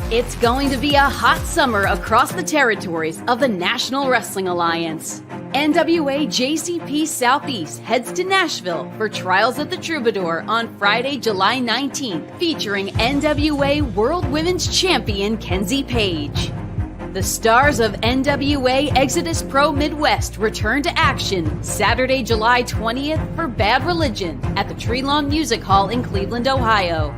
It's going to be a hot summer across the territories of the National Wrestling Alliance. NWA JCP Southeast heads to Nashville for Trials of the Troubadour on Friday, July 19th, featuring NWA World Women's Champion Kenzie Page. The stars of NWA Exodus Pro Midwest return to action Saturday, July 20th for Bad Religion at the Treelawn Music Hall in Cleveland, Ohio.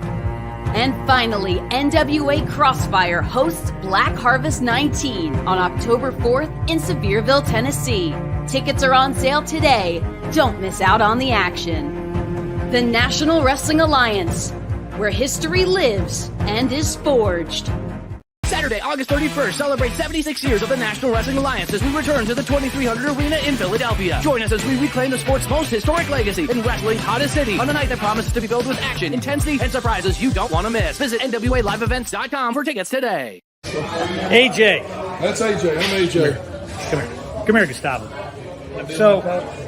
And finally, NWA Crossfire hosts Black Harvest 19 on October 4th in Sevierville, Tennessee. Tickets are on sale today. Don't miss out on the action. The National Wrestling Alliance, where history lives and is forged. Saturday, August 31st, celebrate 76 years of the National Wrestling Alliance as we return to the 2300 Arena in Philadelphia. Join us as we reclaim the sport's most historic legacy in wrestling's hottest city on a night that promises to be filled with action, intensity, and surprises you don't want to miss. Visit NWALiveEvents.com for tickets today. AJ. That's AJ. I'm AJ. Come here, Gustavo. So,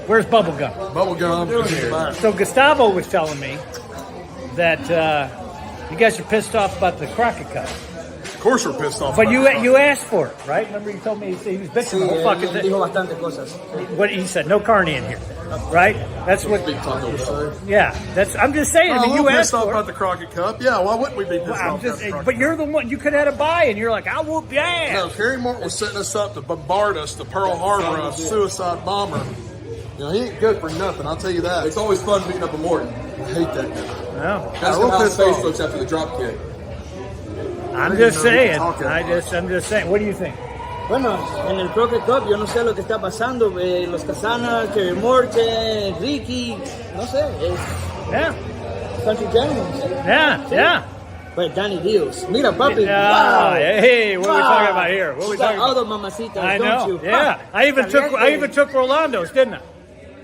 where's Bubblegum? Bubblegum is in the back. So Gustavo was telling me that you guys are pissed off about the Crockett Cup. Of course we're pissed off. But you asked for it, right? Remember you told me he was bitching the whole fucking thing. Dijo bastante cosas. What he said, no carne in here, right? That's what. Big taco say. Yeah, that's. I'm just saying. I mean, you we're asked pissed off for about it. the Crockett Cup. Yeah, why wouldn't we be pissed I'm off just, about the Crockett but you're Cup? the one. You could have had a buy, and you're like, I whoop your ass. No, Kerry Morton was setting us up to bombard us, to Pearl Harbor, a suicide bomber. You know, he ain't good for nothing, I'll tell you that. It's always fun beating up a Morton. I hate that guy. No. That's we're how his pissed face off. looks after the drop kick. I'm just saying. talking I'm just saying. What do you think? Bueno, en el Crockett Cup yo no sé lo que está pasando. Los Casanas, Kerry Morton, Ricky, no sé. Yeah. Country Gentlemen. Yeah. But Danny Dealz. Mira, papi. Wow. Wow. Hey, what are we talking about here? What are we You got talking all about? the mamacitas, I don't know. you? Yeah. Ha. I even Caliente. took Rolando's, didn't I?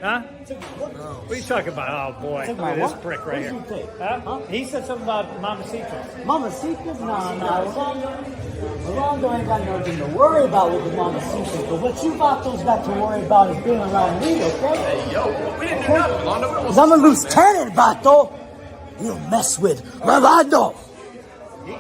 Huh? What are you talking about? Oh boy, look at this prick right here. What did you take? Huh? He said something about Mamacitas. Mamacitas? No. Rolando ain't got nothing to worry about with the Mamacitas. But what you vatos got to worry about is being around me, okay? Hey, yo, we didn't do nothing, Rolando. Because I'm a loose cannon, vato. You don't mess with Rolando. The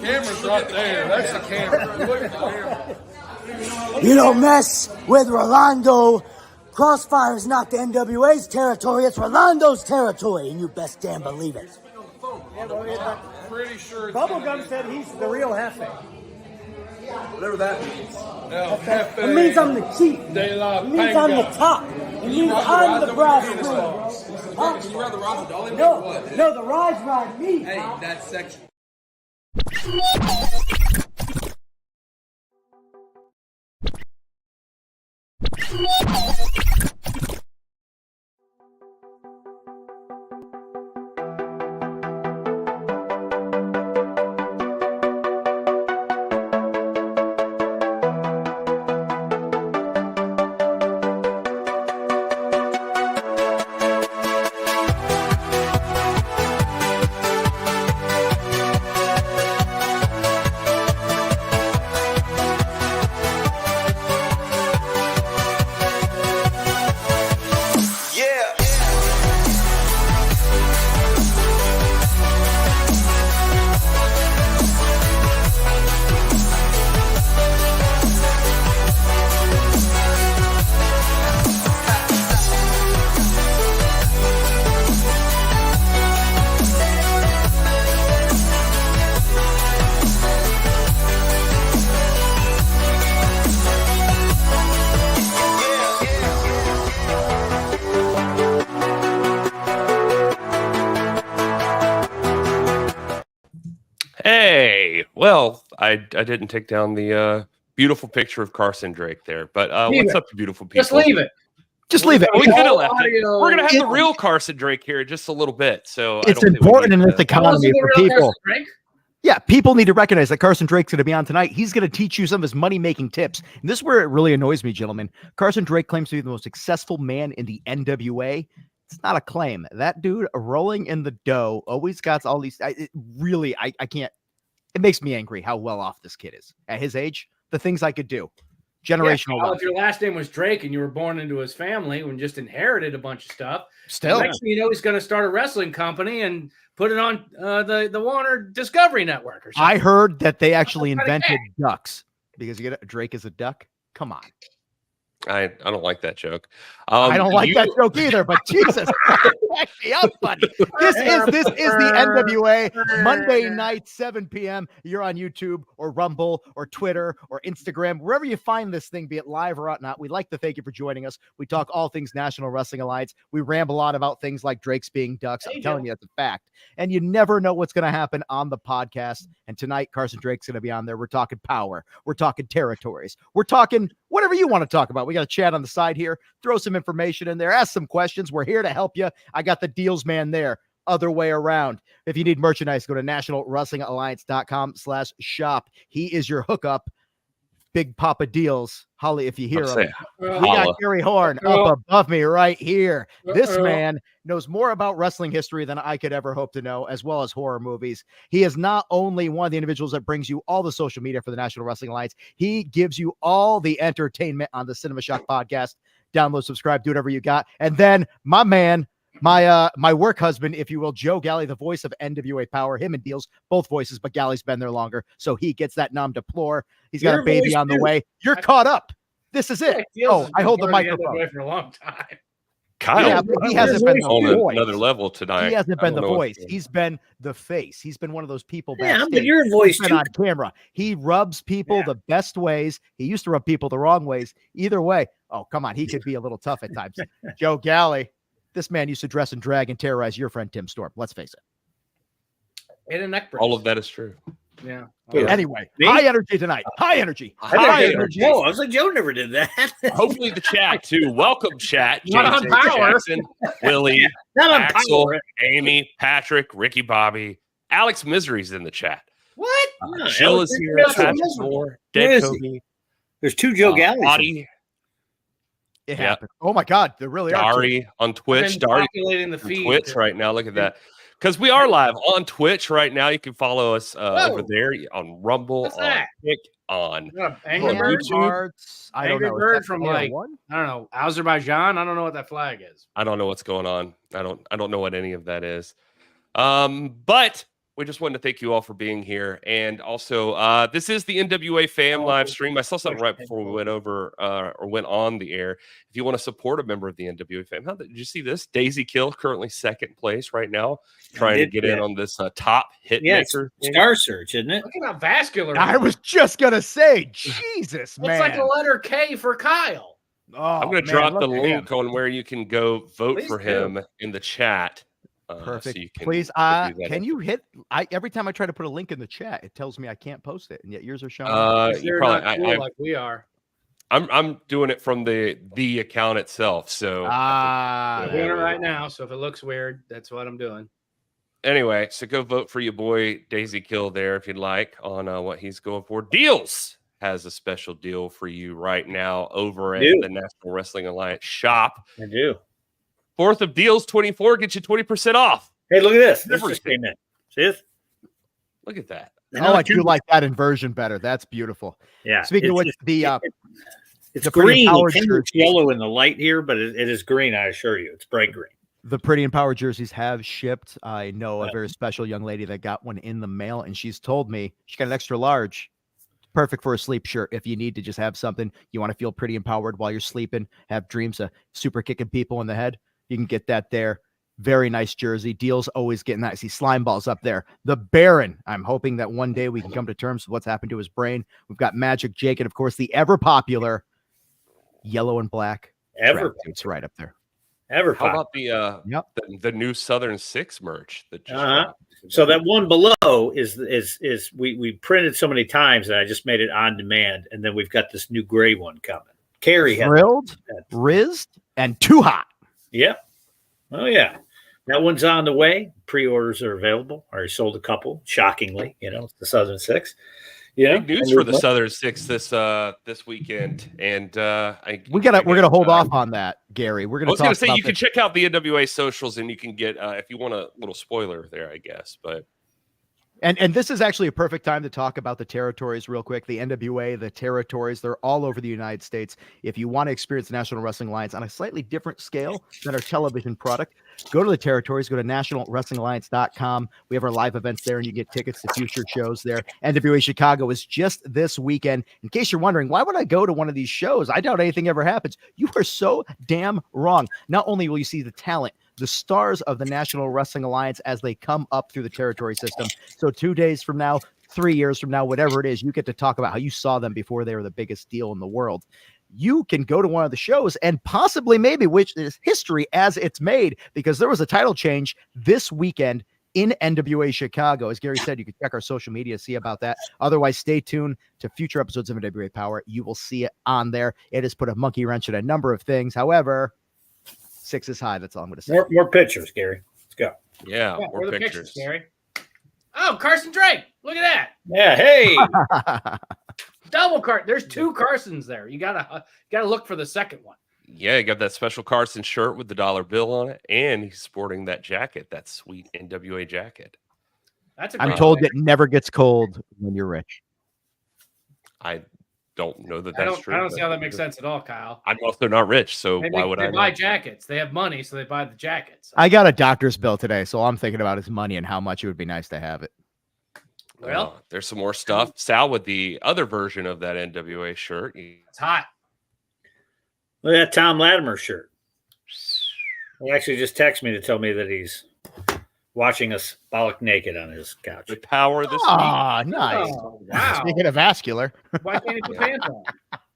camera's right there. That's the camera. Look at the camera. You don't mess with Rolando. Crossfire is not the NWA's territory, it's Rolando's territory, and you best damn believe it. Pretty sure it's Bubblegum said he's the real Hefe. Whatever that means. It means I'm the chief. It means I'm the top. It means I'm the brass ring. Huh? Can you ride the rods of Dolly? No, What? no, the rides ride me. Hey, that's sexual. Hey, well, I didn't take down the beautiful picture of Carson Drake there, but what's up, you beautiful people? Just leave it. Just leave it. We could have left it. Audio. We're gonna have the real Carson Drake here in just a little bit, so It's important in this economy for people. Yeah, people need to recognize that Carson Drake's going to be on tonight. He's going to teach you some of his money-making tips. And this is where it really annoys me, gentlemen. Carson Drake claims to be the most successful man in the NWA. It's not a claim. That dude rolling in the dough always got all these. I can't. It makes me angry how well off this kid is at his age. The things I could do. Generational Well, wealth. if your last name was Drake and you were born into his family and just inherited a bunch of stuff, Still. next thing you know, he's going to start a wrestling company and put it on the Warner Discovery Network or something. I heard that they actually invented ducks because you get Drake is a duck. Come on. I don't like that joke. I don't like that joke either, but Jesus, back me up, buddy. This is the NWA Monday night, 7 p.m. You're on YouTube or Rumble or Twitter or Instagram, wherever you find this thing, be it live or not. We'd like to thank you for joining us. We talk all things National Wrestling Alliance. We ramble on about things like Drake's being ducks. I'm telling you, that's a fact. And you never know what's going to happen on the podcast. And tonight, Carson Drake's going to be on there. We're talking power. We're talking territories. We're talking whatever you want to talk about. We got a chat on the side here. Throw some information in there. Ask some questions. We're here to help you. I got the deals man there. Other way around. If you need merchandise, go to nationalwrestlingalliance.com/shop. He is your hookup. Big Papa Deals. Holly, if you hear him. We got Gary Horne up above me right here. This man knows more about wrestling history than I could ever hope to know, as well as horror movies. He is not only one of the individuals that brings you all the social media for the National Wrestling Alliance, he gives you all the entertainment on the Cinema Shock podcast. Download, subscribe, do whatever you got. And then my man, my work husband, if you will, Joe Galli, the voice of NWA Power, him and Dealz, both voices, but Galli's been there longer, so he gets that nom de plume. He's got a baby on the way. You're caught up. This is it. I hold the microphone for a long time. Kyle, yeah, but he hasn't been the voice. Another level tonight. He hasn't been the voice. He's been the face. He's been one of those people backstage. but you're a voice too. On camera. He rubs people the best ways. He used to rub people the wrong ways. Either way, oh, come on. He could be a little tough at times. Joe Galli, this man used to dress and drag and terrorize your friend Tim Storm. Let's face it. And a neck brace. All of that is true. Yeah. Anyway, high energy tonight. High energy. High energy. Joe, I was like, Joe never did that. Hopefully the chat too. Welcome chat. Not on JJ Power. Jackson, Willie, Not on Axel, Power. Amy, Patrick, Ricky Bobby, Alex Misery's in the chat. What? Jill is here. Patrick Moore, Dead Cody, There's two Joe Gallis. Audie, It happened. Oh my God. There really are. Dari on Twitch. I've been Dari populating the on feed. Twitch right now. Look at that. Because we are live on Twitch right now. You can follow us over there on Rumble, What's on that? Kick, on Angry on Bird? YouTube. I don't Angry know. Bird from like, I don't know, Azerbaijan. I don't know what that flag is. I don't know what's going on. I don't know what any of that is. But we just wanted to thank you all for being here. And also, this is the NWAFam live stream. I saw something right before we went over or went on the air. If you want to support a member of the NWAFam, did you see this? Daisy Kill, currently second place right now, trying to get in on this top hit maker. Star Search, isn't it? Look at how vascular. I was just going to say, Jesus, man. It's like a letter K for Kyle. Oh, I'm going to drop the link on where you can go vote for him in the chat. Perfect. So you can Please, can you hit? Every time I try to put a link in the chat, it tells me I can't post it, and yet yours are showing. You're not cool like we are. I'm doing it from the account itself. So I'm doing it right now. So if it looks weird, that's what I'm doing. Anyway, so go vote for your boy Daisy Kill there if you'd like on what he's going for. Dealz has a special deal for you right now over at the National Wrestling Alliance shop. I do. 4th of Dealz 24 gets you 20% off. Hey, look at this. This just came in. See this? Look at that. Oh, I do like that inversion better. That's beautiful. Yeah. Speaking of which, it's the green. It's yellow in the light here, but it is green. I assure you, it's bright green. The Pretty and Power jerseys have shipped. I know a very special young lady that got one in the mail, and she's told me she got an extra large. Perfect for a sleep shirt. If you need to just have something, you want to feel pretty empowered while you're sleeping, have dreams of super kicking people in the head. You can get that there. Very nice jersey. Dealz always getting that. I see Slime Balls up there. The Baron. I'm hoping that one day we can come to terms with what's happened to his brain. We've got Magic Jake and, of course, the ever popular yellow and black. It's right up there. How about the new Southern Six merch that just so that one below is we printed so many times that I just made it on demand, and then we've got this new gray one coming. Carrie Thrilled, Rizzed, and Too Hot. Yeah. Oh, yeah. That one's on the way. Pre-orders are available. Already sold a couple, shockingly. It's the Southern Six. Big news for the Southern Six this weekend. And we're gonna hold off on that, Gary. We're gonna. I was gonna say you can check out the NWA socials and you can get if you want a little spoiler there, I guess. But And this is actually a perfect time to talk about the territories real quick. The NWA, the territories, they're all over the United States. If you want to experience the National Wrestling Alliance on a slightly different scale than our television product, go to the territories, go to nationalwrestlingalliance.com. We have our live events there, and you get tickets to future shows there. NWA Chicago is just this weekend. In case you're wondering, why would I go to one of these shows? I doubt anything ever happens. You are so damn wrong. Not only will you see the talent, the stars of the National Wrestling Alliance as they come up through the territory system. So 2 days from now, 3 years from now, whatever it is, you get to talk about how you saw them before they were the biggest deal in the world. You can go to one of the shows and possibly maybe, which is history as it's made, because there was a title change this weekend in NWA Chicago. As Gary said, you can check our social media to see about that. Otherwise, stay tuned to future episodes of NWA Power. You will see it on there. It has put a monkey wrench in a number of things. However, 6 is high. That's all I'm going to say. More pictures, Gary. Let's go. Yeah, Where more the pictures. Gary. Oh, Carson Drake. Look at that. Yeah. Hey. Double cart. There's 2 Carsons there. You gotta look for the second one. Yeah, you got that special Carson shirt with the dollar bill on it, and he's sporting that jacket, that sweet NWA jacket. That's a I'm great told pick. it never gets cold when you're rich. I don't know that I that's don't, true. I don't see but how that makes sense at all, Kyle. I'm also not rich, so why would they I buy know? jackets? They have money, so they buy the jackets. I got a doctor's bill today, so all I'm thinking about is money and how much it would be nice to have it. Well, there's some more stuff. Sal with the other version of that NWA shirt. it's hot. Look at that Tom Latimer shirt. He actually just texted me to tell me that he's watching us bollock naked on his couch. The power this week. Ah, nice. Oh, wow. Speaking of vascular, Why can't he put pants on?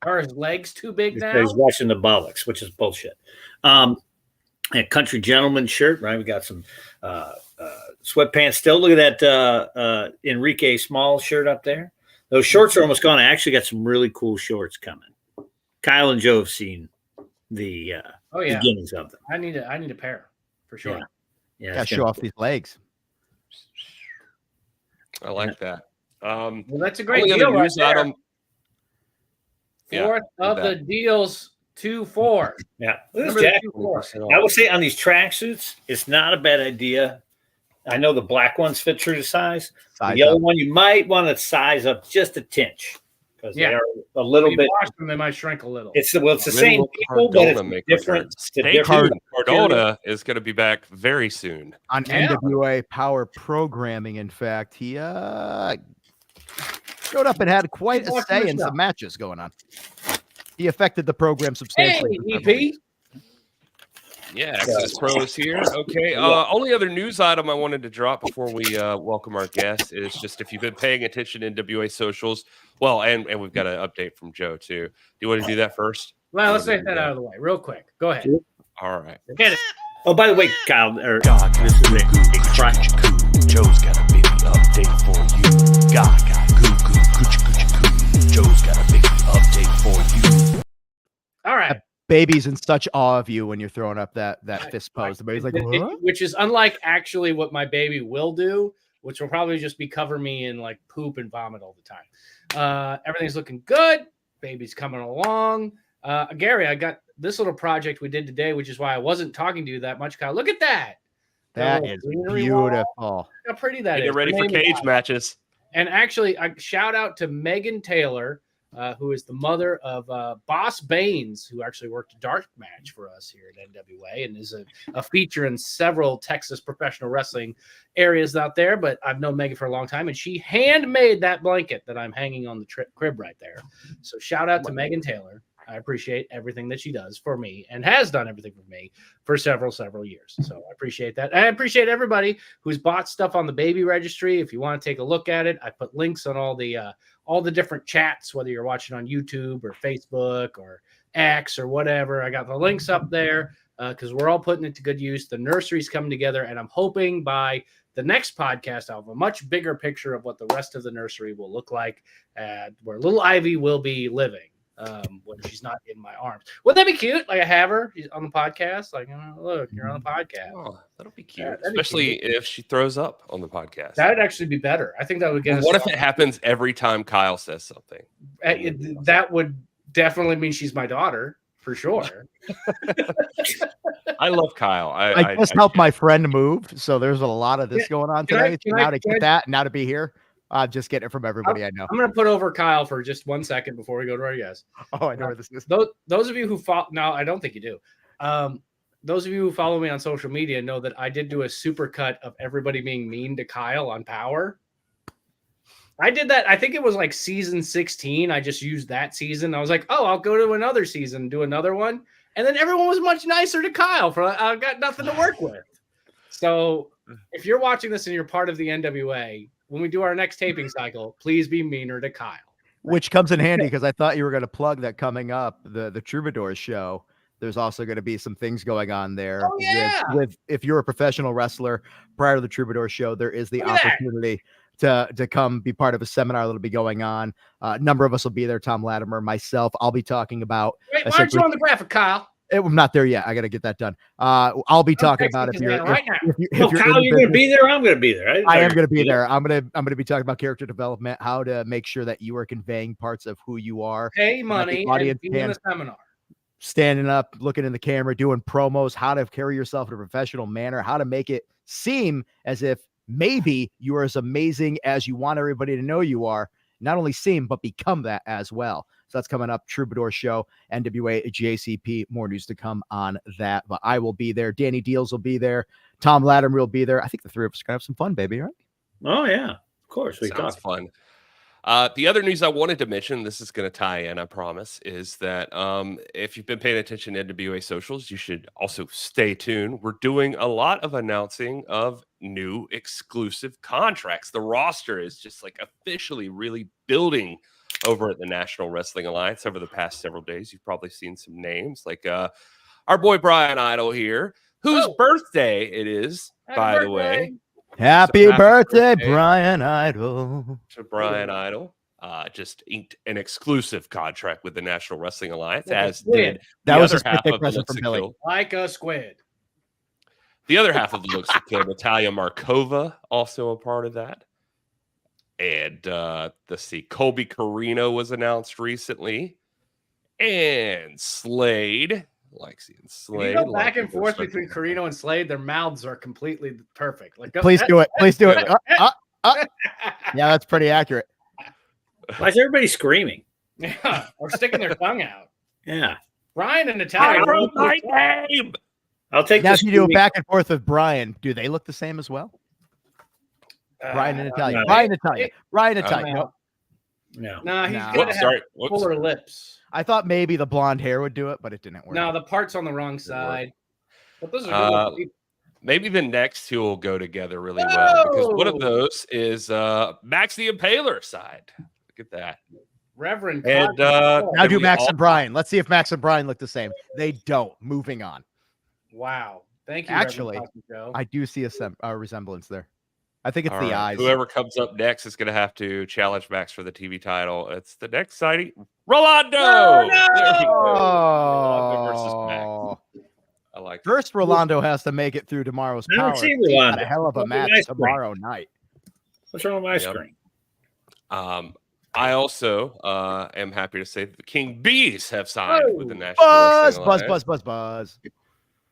Are his legs too big now? He's watching the bollocks, which is bullshit. A country gentleman shirt, right? We got some sweatpants still. Look at that Enrique Small shirt up there. Those shorts are almost gone. I actually got some really cool shorts coming. Kyle and Joe have seen the beginnings of them. I need a pair for sure. Yeah, gotta show off these legs. I like that. Well, that's a great only deal other right news there. item. Fourth of the deals, 2-4. Yeah. Remember Jack, the 2-4. I will say on these tracksuits, it's not a bad idea. I know the black ones fit true to size. The yellow one, you might want to size up just a tinch because they are a little bit. Wash them, they might shrink a little. It's the same people, but it's different. Cardona is going to be back very soon on NWA Power Programming. In fact, he showed up and had quite a say in some matches going on. He affected the program substantially. Hey, EP. Yeah, Exodus Pro is here. Okay. Only other news item I wanted to drop before we welcome our guest is just if you've been paying attention to NWA socials. Well, and we've got an update from Joe too. Do you want to do that first? Well, let's get that out of the way real quick. Go ahead. All right. Get it. Oh, by the way, Kyle, God, this is a crunch. Joe's got a baby update for you. God, goo, coochie. Joe's got a baby update for you. All right. Baby's in such awe of you when you're throwing up that fist pose. The baby's like, what? Which is unlike actually what my baby will do, which will probably just be cover me in like poop and vomit all the time. Everything's looking good. Baby's coming along. Gary, I got this little project we did today, which is why I wasn't talking to you that much. Kyle, look at that. That is beautiful. Look how pretty that is. Get ready for cage matches. And actually, I shout out to Megan Taylor, who is the mother of Boss Baines, who actually worked a dark match for us here at NWA and is a feature in several Texas professional wrestling areas out there. But I've known Megan for a long time, and she handmade that blanket that I'm hanging on the crib right there. So shout out to Megan Taylor. I appreciate everything that she does for me and has done everything for me for several years. So I appreciate that. And I appreciate everybody who's bought stuff on the baby registry. If you want to take a look at it, I put links on all the different chats, whether you're watching on YouTube or Facebook or X or whatever. I got the links up there because we're all putting it to good use. The nursery's coming together, and I'm hoping by the next podcast, I'll have a much bigger picture of what the rest of the nursery will look like, where little Ivy will be living when she's not in my arms. Would that be cute? Like I have her on the podcast. Like, look, you're on the podcast. Oh, that'll be cute, especially if she throws up on the podcast. That would actually be better. I think that would get us. What if it happens every time Kyle says something? That would definitely mean she's my daughter for sure. I love Kyle. I just helped my friend move, so there's a lot of this going on today. Now to get that, now to be here, just getting it from everybody I know. I'm going to put over Kyle for just 1 second before we go to our guest. Oh, I know where this is. Those of you who follow, no, I don't think you do. Those of you who follow me on social media know that I did do a super cut of everybody being mean to Kyle on Power. I did that. I think it was like season 16. I just used that season. I was like, oh, I'll go to another season, do another one. And then everyone was much nicer to Kyle for I've got nothing to work with. So if you're watching this and you're part of the NWA, when we do our next taping cycle, please be meaner to Kyle. Which comes in handy because I thought you were going to plug that coming up, the Troubadour show. There's also going to be some things going on there. Oh, yeah. with if you're a professional wrestler prior to the Troubadour show, there is the opportunity to come be part of a seminar that'll be going on. A number of us will be there. Tom Latimer, myself. I'll be talking about. Wait, why aren't you on the graphic, Kyle? I'm not there yet. I got to get that done. I'll be talking about if you're right now. If you're Kyle, you're going to be there. I'm going to be there. I am going to be there. I'm going to be talking about character development, how to make sure that you are conveying parts of who you are. Pay money and be in a seminar. Standing up, looking in the camera, doing promos, how to carry yourself in a professional manner, how to make it seem as if maybe you are as amazing as you want everybody to know you are. Not only seem, but become that as well. So that's coming up. Troubadour show, NWA JCP. More news to come on that. But I will be there. Danny Dealz will be there. Tom Latimer will be there. I think the three of us are going to have some fun, baby. Right? Oh, yeah. Of course. Sounds fun. The other news I wanted to mention, this is going to tie in, I promise, is that if you've been paying attention to NWA socials, you should also stay tuned. We're doing a lot of announcing of new exclusive contracts. The roster is just like officially really building over at the National Wrestling Alliance over the past several days. You've probably seen some names like our boy Brian Idol here, whose birthday it is, by the way. Happy birthday, Brian Idol. To Brian Idol. Just inked an exclusive contract with the National Wrestling Alliance, as did that was other a half of the present Looks from to Billy. Kill. Like a squid. The other half of the Looks to Kill, Natalia Markova, also a part of that. And let's see, Colby Carino was announced recently. And Slade. Like seeing Slade. You go back and forth between Carino and Slade, their mouths are completely perfect. Like, Please do it. Please do it. Yeah, that's pretty accurate. Why is everybody screaming? Yeah, or sticking their tongue out. Yeah. Brian and Natalia. I wrote my name. I'll take now, this. if you do it back and forth with Brian, do they look the same as well? Brian and Natalia. no. Brian and Natalia. Brian and Natalia. No. No. No, he's No. going to have Whoops. fuller lips. I thought maybe the blonde hair would do it, but it didn't work. No, the part's on the wrong side. But those are good people. Maybe the next two will go together really well, because one of those is Max the Impaler side. Look at that. Reverend. And now then do we Max all- and Brian. Let's see if Max and Brian look the same. They don't. Moving on. Wow. Thank you. Actually, Reverend Cosby Joe. I do see a resemblance there. I think it's All the right. eyes. Whoever comes up next is going to have to challenge Max for the TV title. It's the next sighting. Rolando! Oh, no! There you go. Rolando versus Max. I like that. First, Rolando has to make it through tomorrow's I don't power. see He's got Rolando. a hell of a Look at match my screen. tomorrow night. What's wrong with my Yep. screen? I also am happy to say that the King Bees have signed with the National Buzz, Wrestling buzz, Alliance. buzz, buzz, buzz.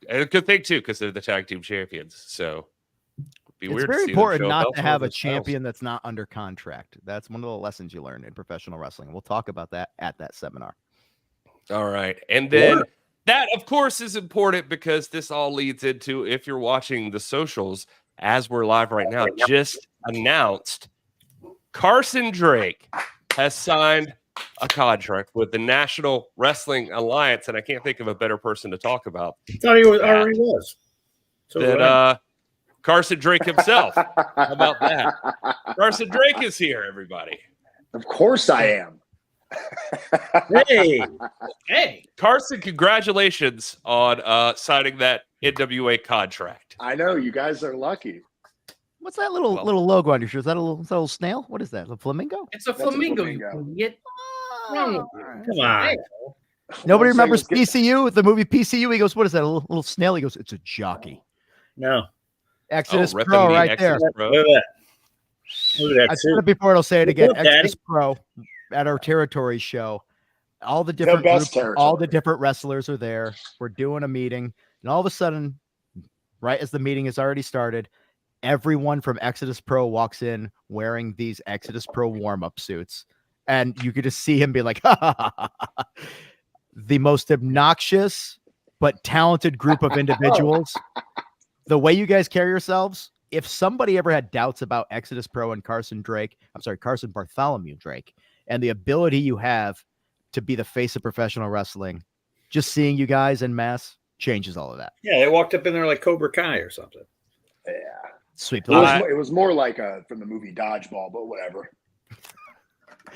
And a good thing, too, because they're the tag team champions. So it'd be It's weird to very see them important show not belts to over have a those titles. champion that's not under contract. That's one of the lessons you learn in professional wrestling. We'll talk about that at that seminar. All right. And then that, of course, is important because this all leads into, if you're watching the socials as we're live right now, just announced Carson Drake has signed a contract with the National Wrestling Alliance. And I can't think of a better person to talk about I thought he already was. So than Carson Drake himself. How about that? Carson Drake is here, everybody. Of course I am. hey, Hey. Carson, congratulations on signing that NWA contract. I know you guys are lucky. What's that little logo on your shirt? Is that a little snail? What is that? A flamingo? It's a That's a flamingo, flamingo. you idiot. What's wrong with you? come on. Hey. Nobody I'm saying remembers is get- PCU, the movie PCU. He goes, "What is that? A little snail?" He goes, "It's a jockey." No. Exodus repping Pro, the right there. Exodus Pro. Look at that. Look at I that said suit. it before, and I'll say it again. Look up, Daddy. Exodus Pro at our territory show. All the different best groups, all the territory. different wrestlers are there. We're doing a meeting. And all of a sudden, right as the meeting has already started, everyone from Exodus Pro walks in wearing these Exodus Pro warm-up suits. And you could just see him be like, ha, ha, ha, ha, ha. The most obnoxious but talented group of individuals. The way you guys carry yourselves, if somebody ever had doubts about Exodus Pro and Carson Bartholomew Drake, and the ability you have to be the face of professional wrestling, just seeing you guys en masse changes all of that. Yeah, they walked up in there like Cobra Kai or something. Yeah. Sweep. It was more like from the movie Dodgeball, but whatever.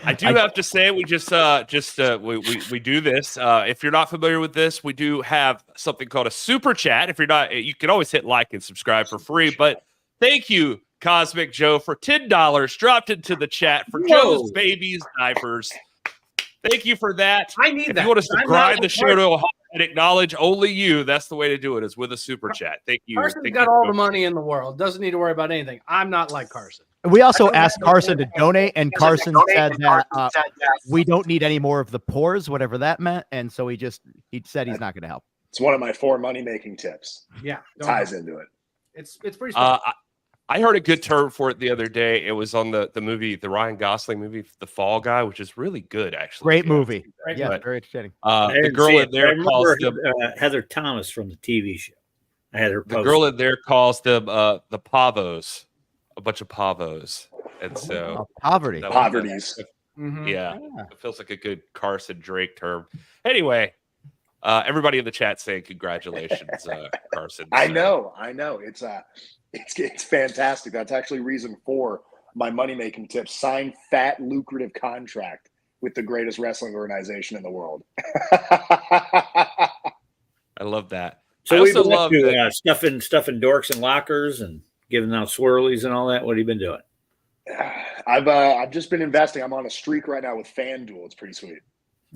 I do have to say, we just we do this. If you're not familiar with this, we do have something called a super chat. If you're not, you can always hit like and subscribe for free. But thank you, Cosmic Joe, for $10 dropped into the chat for Joe's Babies Diapers. Thank you for that. I need if that. you want to subscribe the show to and acknowledge only you, that's the way to do it, is with a super chat. Thank you. Carson's got all the money in the world. Doesn't need to worry about anything. I'm not like Carson. We also asked Carson to donate, and Carson said that we don't need any more of the pores, whatever that meant. And so he said he's not going to help. It's one of my 4 money-making tips. Yeah. Ties into it. It's pretty simple. I heard a good term for it the other day. It was on the movie, the Ryan Gosling movie, The Fall Guy, which is really good, actually. Great movie. Yeah, but, very entertaining. The girl in there calls them Heather Thomas from the TV show. I had her post. The girl in there calls them the Pavos, a bunch of Pavos. And so poverties. Yeah, it feels like a good Carson Drake term. Anyway, everybody in the chat saying congratulations, Carson. I know. It's fantastic. That's actually reason 4 my money-making tip. Sign fat, lucrative contract with the greatest wrestling organization in the world. I love that. So I we've also been love stuffing dorks in lockers and giving out swirlies and all that. What have you been doing? I've just been investing. I'm on a streak right now with FanDuel. It's pretty sweet.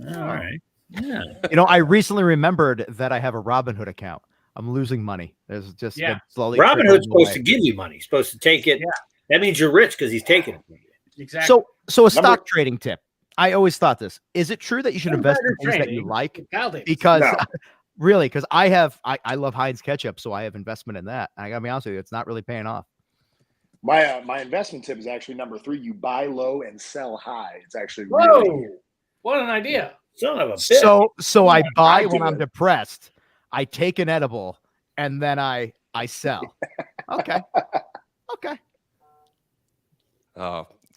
All right. Yeah. I recently remembered that I have a Robinhood account. I'm losing money. There's just been slowly. Robinhood's supposed to give you money. He's supposed to take it. Yeah. That means you're rich because he's taking it from you. Exactly. So a stock trading tip. I always thought this. Is it true that you should invest in things that you like? Because really, because I love Heinz ketchup, so I have investment in that. I gotta be honest with you, it's not really paying off. My investment tip is actually number 3. You buy low and sell high. It's actually really what an idea. Son of a bitch. So I buy when I'm depressed. I take an edible and then I sell. Okay.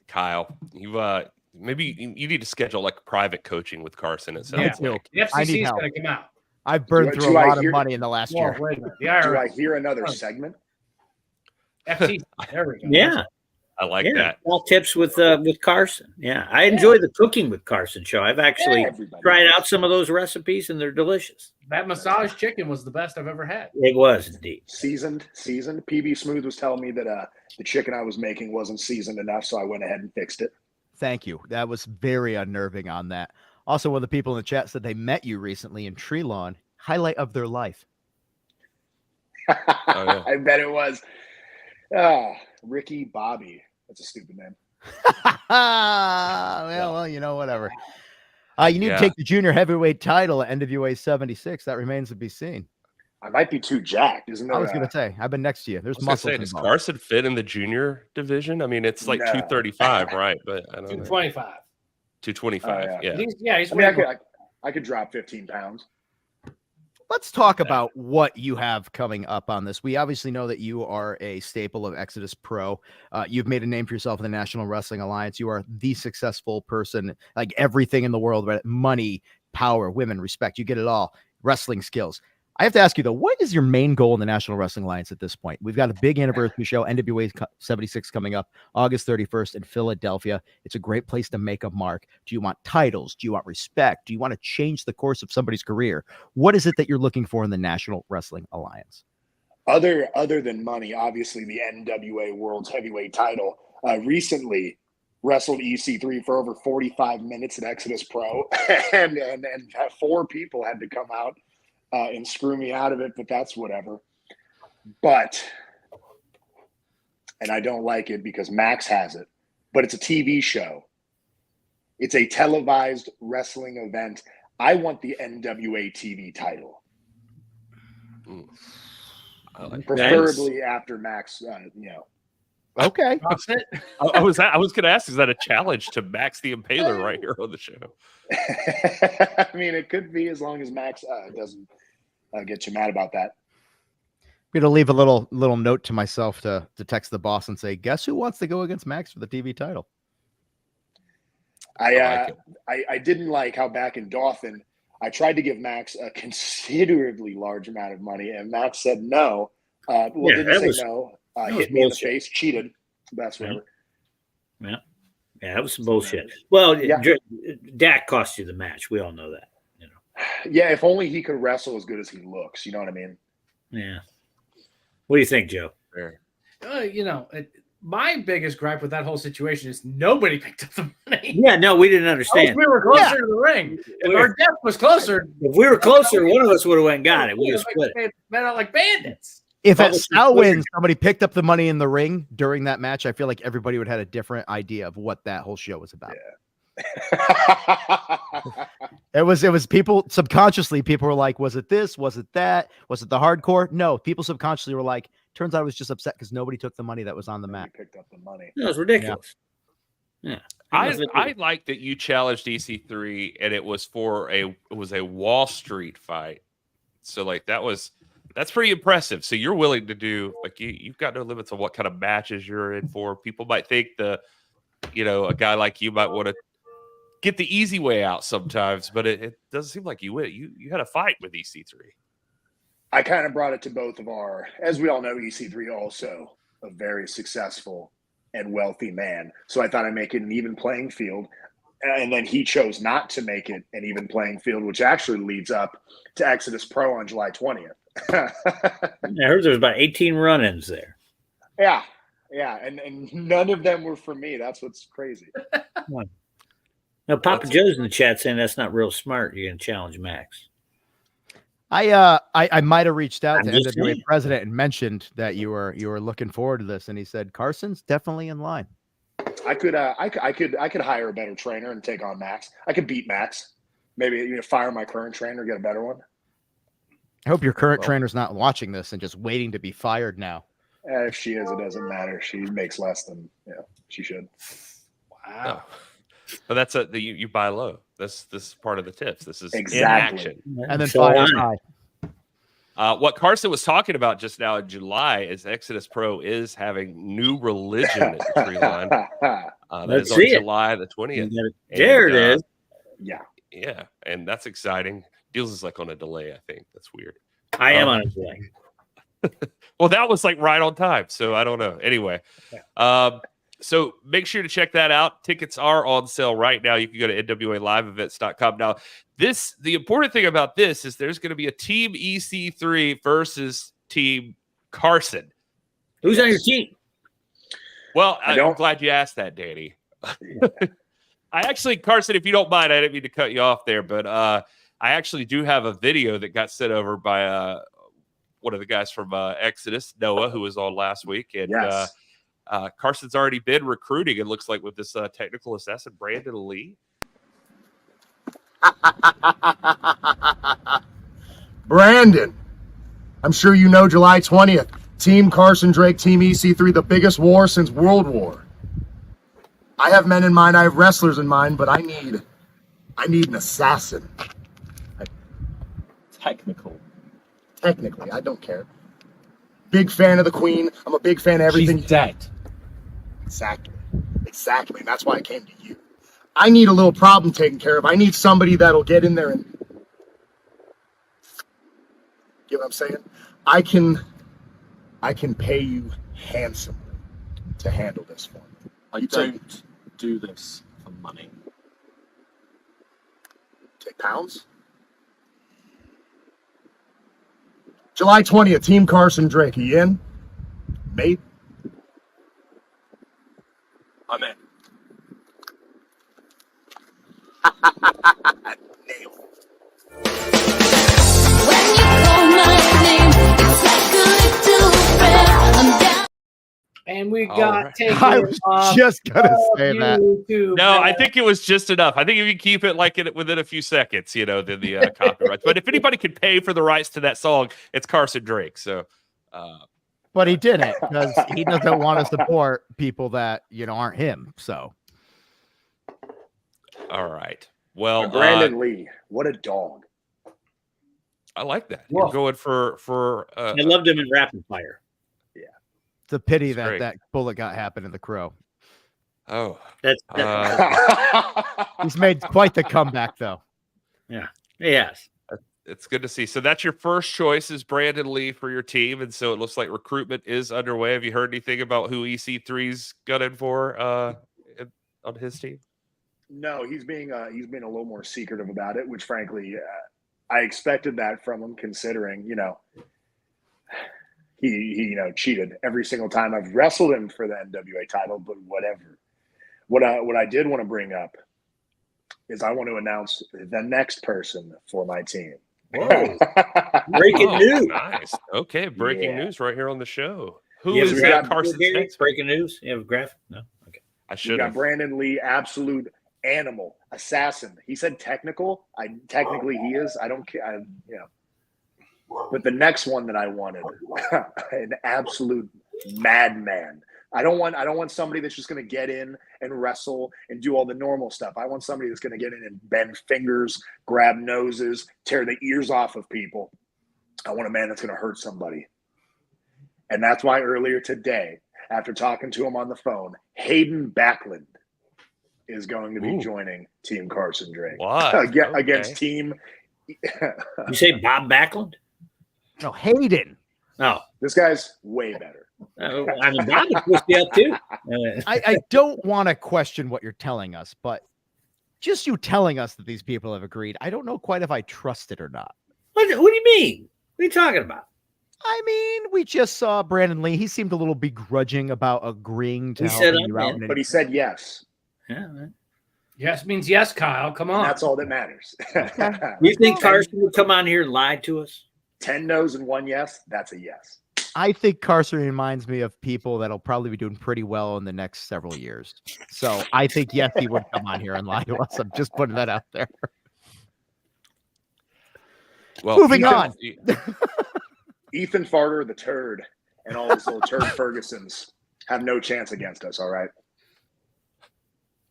Kyle, you maybe you need to schedule like private coaching with Carson. It sounds like. The FCC is going to come out. I've burned through a lot of money in the last year. Do I hear another segment? FCC. There we go. Yeah. I like that. All tips with Carson. Yeah. I enjoy the cooking with Carson show. I've actually tried out some of those recipes and they're delicious. That massage chicken was the best I've ever had. It was indeed. Seasoned. PB Smooth was telling me that the chicken I was making wasn't seasoned enough, so I went ahead and fixed it. Thank you. That was very unnerving on that. Also, one of the people in the chat said they met you recently in Tree Lawn. Highlight of their life. I bet it was. Ricky Bobby. That's a stupid name. Well, whatever. You need to take the junior heavyweight title at NWA 76. That remains to be seen. I might be too jacked, isn't it? I was going to say, I've been next to you. There's muscles. Does Carson fit in the junior division? I mean, it's like 235, right? But I don't 225. know. 225. Yeah. I could drop 15 pounds. Let's talk about what you have coming up on this. We obviously know that you are a staple of Exodus Pro. You've made a name for yourself in the National Wrestling Alliance. You are the successful person, like everything in the world, right? Money, power, women, respect. You get it all. Wrestling skills. I have to ask you, though, what is your main goal in the National Wrestling Alliance at this point? We've got a big anniversary show, NWA 76, coming up August 31st in Philadelphia. It's a great place to make a mark. Do you want titles? Do you want respect? Do you want to change the course of somebody's career? What is it that you're looking for in the National Wrestling Alliance? Other than money, obviously the NWA World's Heavyweight title. Recently wrestled EC3 for over 45 minutes at Exodus Pro, and 4 people had to come out and screw me out of it, but that's whatever. But, and I don't like it because Max has it, but it's a TV show. It's a televised wrestling event. I want the NWA TV title. Preferably after Max, Okay. I was going to ask, is that a challenge to Max the Impaler right here on the show? I mean, it could be, as long as Max doesn't get you mad about that. I'm going to leave a little note to myself to text the boss and say, guess who wants to go against Max for the TV title? I didn't like how back in Dothan, I tried to give Max a considerably large amount of money, and Max said no. Didn't say no. Hit me in the face, cheated. That's whatever. Yeah, that was some bullshit. Well, Dak cost you the match. We all know that. Yeah, if only he could wrestle as good as he looks. You know what I mean? Yeah. What do you think, Joe? My biggest gripe with that whole situation is nobody picked up the money. Yeah, no, we didn't understand. We were closer to the ring. If our depth was closer. If we were closer, one of us would have went and got it. We would have split it. Men out like bandits. If at Salwin somebody picked up the money in the ring during that match, I feel like everybody would have had a different idea of what that whole show was about. Yeah. It was people subconsciously. People were like, "Was it this? Was it that? Was it the hardcore?" No, people subconsciously were like, "Turns out I was just upset because nobody took the money that was on the mat." Picked up the money. It was ridiculous. Yeah. I like that you challenged EC3 and it was a Wall Street fight. So like that's pretty impressive. So you're willing to do, like, you've got no limits on what kind of matches you're in for. People might think a guy like you might want to get the easy way out sometimes, but it doesn't seem like you would. You had a fight with EC3. I kind of brought it to both of as we all know, EC3 also a very successful and wealthy man. So I thought I'd make it an even playing field. And then he chose not to make it an even playing field, which actually leads up to Exodus Pro on July 20th. I heard there was about 18 run-ins there. Yeah. And none of them were for me. That's what's crazy. Now, Papa Joe's in the chat saying that's not real smart. You're going to challenge Max. I might have reached out to NWA president and mentioned that you were looking forward to this, and he said Carson's definitely in line. I could hire a better trainer and take on Max. I could beat Max. Maybe fire my current trainer, get a better one. I hope your current trainer's not watching this and just waiting to be fired now. If she is, it doesn't matter. She makes less than she should. Wow. But that's you buy low. This is part of the tips. This is exactly. in action. And then fire high. What Carson was talking about just now in July is Exodus Pro is having New Religion at the tree line. That is on July the 20th. There it is. Yeah, and that's exciting. Dealz is like on a delay, I think. That's weird. I am on a delay. Well, that was like right on time, so I don't know. Anyway, so make sure to check that out. Tickets are on sale right now. You can go to NWALiveEvents.com. Now, the important thing about this is there's going to be a Team EC3 versus Team Carson. Who's on your team? Well, I'm glad you asked that, Danny. Carson, if you don't mind, I didn't mean to cut you off there, but I actually do have a video that got sent over by one of the guys from Exodus, Noah, who was on last week. And Carson's already been recruiting, it looks like, with this technical assassin, Brandon Lee. Brandon, I'm sure you know July 20th. Team Carson Drake, Team EC3, the biggest war since World War. I have men in mind, I have wrestlers in mind, but I need an assassin. Technically, I don't care. Big fan of the Queen. I'm a big fan of everything. She's dead. Exactly. And that's why I came to you. I need a little problem taken care of. I need somebody that'll get in there and you know what I'm saying? I can pay you handsomely to handle this for me. I don't do this for money. Take pounds? July 20th, Team Carson Drake. Are you in? Mate? I'm in. Nailed. And we got I was just gonna say that. No, I think it was just enough. I think if you keep it like within a few seconds, then the copyrights. But if anybody could pay for the rights to that song, it's Carson Drake. So, but he didn't because he doesn't want to support people that aren't him. So, all right. Well, Brandon Lee, what a dog! I like that. You're going for. I loved him in Rapid Fire. Yeah, it's a pity that bullet got happened in the Crow. Oh, that's he's made quite the comeback, though. Yeah, yes. It's good to see. So that's your first choice is Brandon Lee for your team, and so it looks like recruitment is underway. Have you heard anything about who EC3's gunning for on his team? No, he's being a little more secretive about it, which frankly, I expected that from him, considering he cheated every single time I've wrestled him for the NWA title. But whatever. What I did want to bring up is I want to announce the next person for my team. Whoa. Breaking news! Nice. Okay, breaking news right here on the show. Who is that? Carson's next? Breaking news. You have a graphic? No. Okay. I should have. Got Brandon Lee, absolute animal, assassin. He said technical. Technically he is. I don't care. But the next one that I wanted, an absolute madman. I don't want somebody that's just going to get in and wrestle and do all the normal stuff. I want somebody that's going to get in and bend fingers, grab noses, tear the ears off of people. I want a man that's going to hurt somebody. And that's why earlier today, after talking to him on the phone, Hayden Backlund is going to be joining Team Carson Drake. Against Team. You say Bob Backlund? No, Hayden. Oh, this guy's way better. I mean, Bob is supposed to be up too. I don't want to question what you're telling us, but just you telling us that these people have agreed, I don't know quite if I trust it or not. What do you mean? What are you talking about? I mean, we just saw Brandon Lee. He seemed a little begrudging about agreeing to help you out. But he said yes. Yeah, man. Yes means yes, Kyle. Come on. That's all that matters. You think Carson would come on here and lie to us? 10 no's and 1 yes, that's a yes. I think Carson reminds me of people that'll probably be doing pretty well in the next several years. So I think, yes, he would come on here and lie to us. I'm just putting that out there. Well, moving on. Ethan Farter, the turd, and all his little turd Fergusons have no chance against us, all right?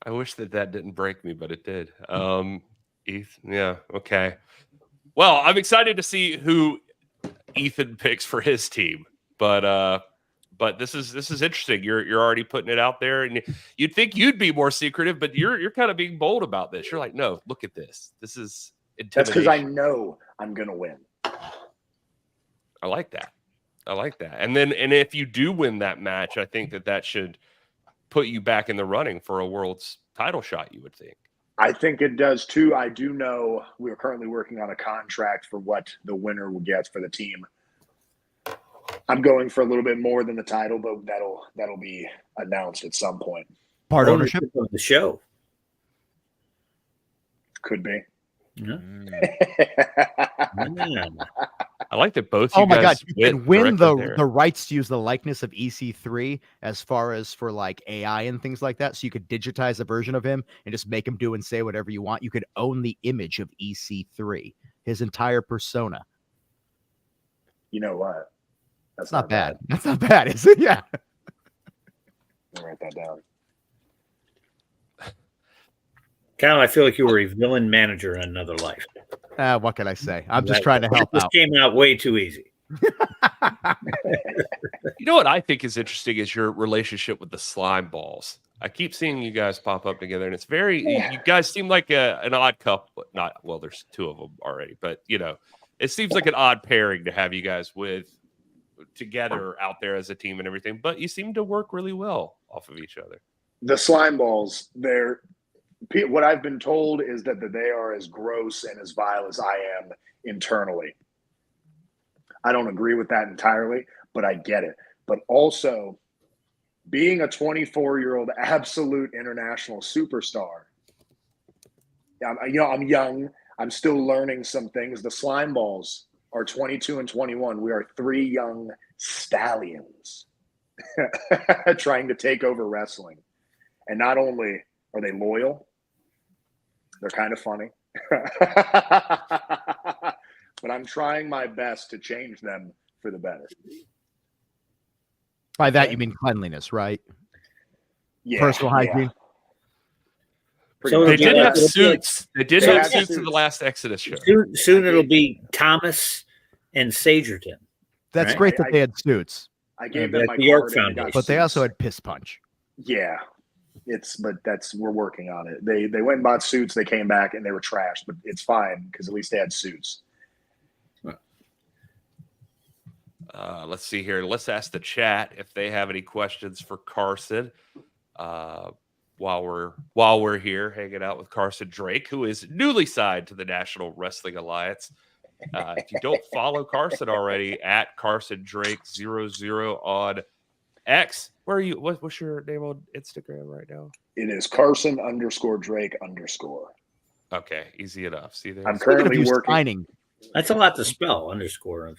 I wish that didn't break me, but it did. Yeah, okay. Well, I'm excited to see who Ethan picks for his team, but this is interesting. You're already putting it out there, and you'd think you'd be more secretive, but you're kind of being bold about this. You're like, no, look at this. This is intimidation. That's because I know I'm gonna win. I like that. And if you do win that match, I think that should put you back in the running for a world's title shot. You would think. I think it does too. I do know we're currently working on a contract for what the winner will get for the team. I'm going for a little bit more than the title, but that'll be announced at some point. Part ownership of the show. Could be. Yeah. I like that both. Oh my God! You can win the there. rights to use the likeness of EC3 as far as for like AI and things like that. So you could digitize a version of him and just make him do and say whatever you want. You could own the image of EC3, his entire persona. You know what? That's not bad. That's not bad, is it? Yeah. I'll write that down. Kyle, I feel like you were a villain manager in another life. What can I say? I'm just trying to help out. This came out way too easy. You know what I think is interesting is your relationship with the slime balls. I keep seeing you guys pop up together, and it's very. You guys seem like an odd couple. There's two of them already, but it seems like an odd pairing to have you guys together out there as a team and everything. But you seem to work really well off of each other. The slime balls, what I've been told is that they are as gross and as vile as I am internally. I don't agree with that entirely, but I get it. But also, being a 24-year-old absolute international superstar, I'm young. I'm still learning some things. The slime balls are 22 and 21. We are 3 young stallions. trying to take over wrestling. And not only are they loyal, they're kind of funny. But I'm trying my best to change them for the better. By that, you mean cleanliness, right? Yeah. Personal hygiene. So They did have suits. They did have suits in the last Exodus show. Soon it'll be Thomas and Sagerton. That's right? great that they had suits. I gave them my the York card and they got Foundation. But they suits. also had piss punch. Yeah. We're working on it. They went and bought suits, they came back and they were trashed, but it's fine because at least they had suits. Let's see here. Let's ask the chat if they have any questions for Carson. While we're here hanging out with Carson Drake, who is newly signed to the National Wrestling Alliance. If you don't follow Carson already, at Carson Drake 00 on X. Where are you? What's your name on Instagram right now? It is Carson_Drake_. Okay, easy enough. See there. I'm currently working. Signing. That's a lot to spell. Underscore.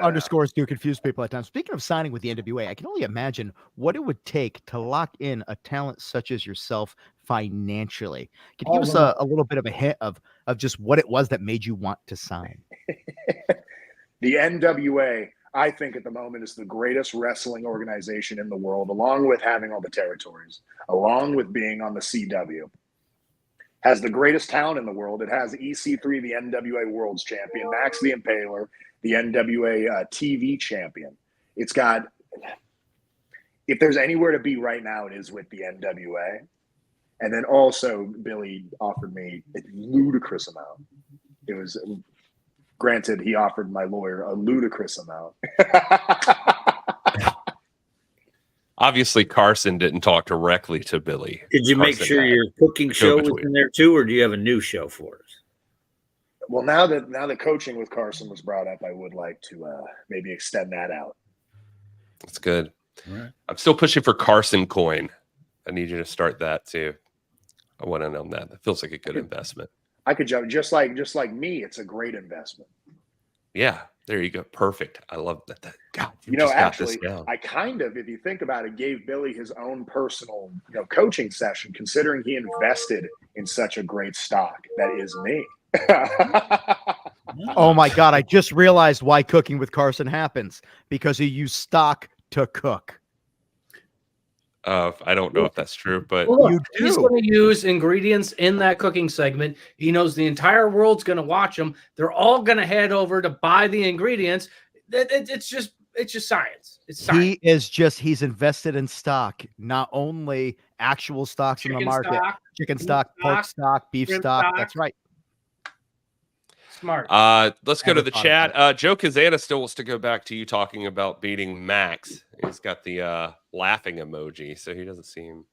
Underscores do confuse people at times. Speaking of signing with the NWA, I can only imagine what it would take to lock in a talent such as yourself financially. Can you give us a little bit of a hint of just what it was that made you want to sign? The NWA, I think at the moment, is the greatest wrestling organization in the world, along with having all the territories, along with being on the CW. Has the greatest talent in the world. It has EC3, the NWA World's Champion, Max the Impaler, the NWA TV champion. It's got, if there's anywhere to be right now, it is with the NWA. And then also Billy offered me a ludicrous amount. It was, granted, he offered my lawyer a ludicrous amount. Obviously, Carson didn't talk directly to Billy. Did you make Carson sure had your cooking show was between. in there too, or do you have a new show for us? Well, now that coaching with Carson was brought up, I would like to maybe extend that out. That's good. Right. I'm still pushing for Carson Coin. I need you to start that too. I want to know that. That feels like a good investment. I could jump just like me. It's a great investment. Yeah, there you go. Perfect. I love that. God, You know, just got this actually, down. I kind of, if you think about it, gave Billy his own personal, coaching session, considering he invested in such a great stock that is me. Oh my God, I just realized why cooking with Carson happens, because he used stock to cook. I don't know if that's true, but Well, You look, he's do. going to use ingredients in that cooking segment. He knows the entire world's going to watch them. They're all going to head over to buy the ingredients. It's just science. It's science. He's invested in stock, not only actual stocks in the Chicken market, stock, chicken beef stock, pork stock, stock, beef shrimp stock. stock. That's right. Smart. let's go to the Never thought chat. of Joe Kazana still wants to go back to you talking about beating Max. He's got the laughing emoji, so he doesn't seem.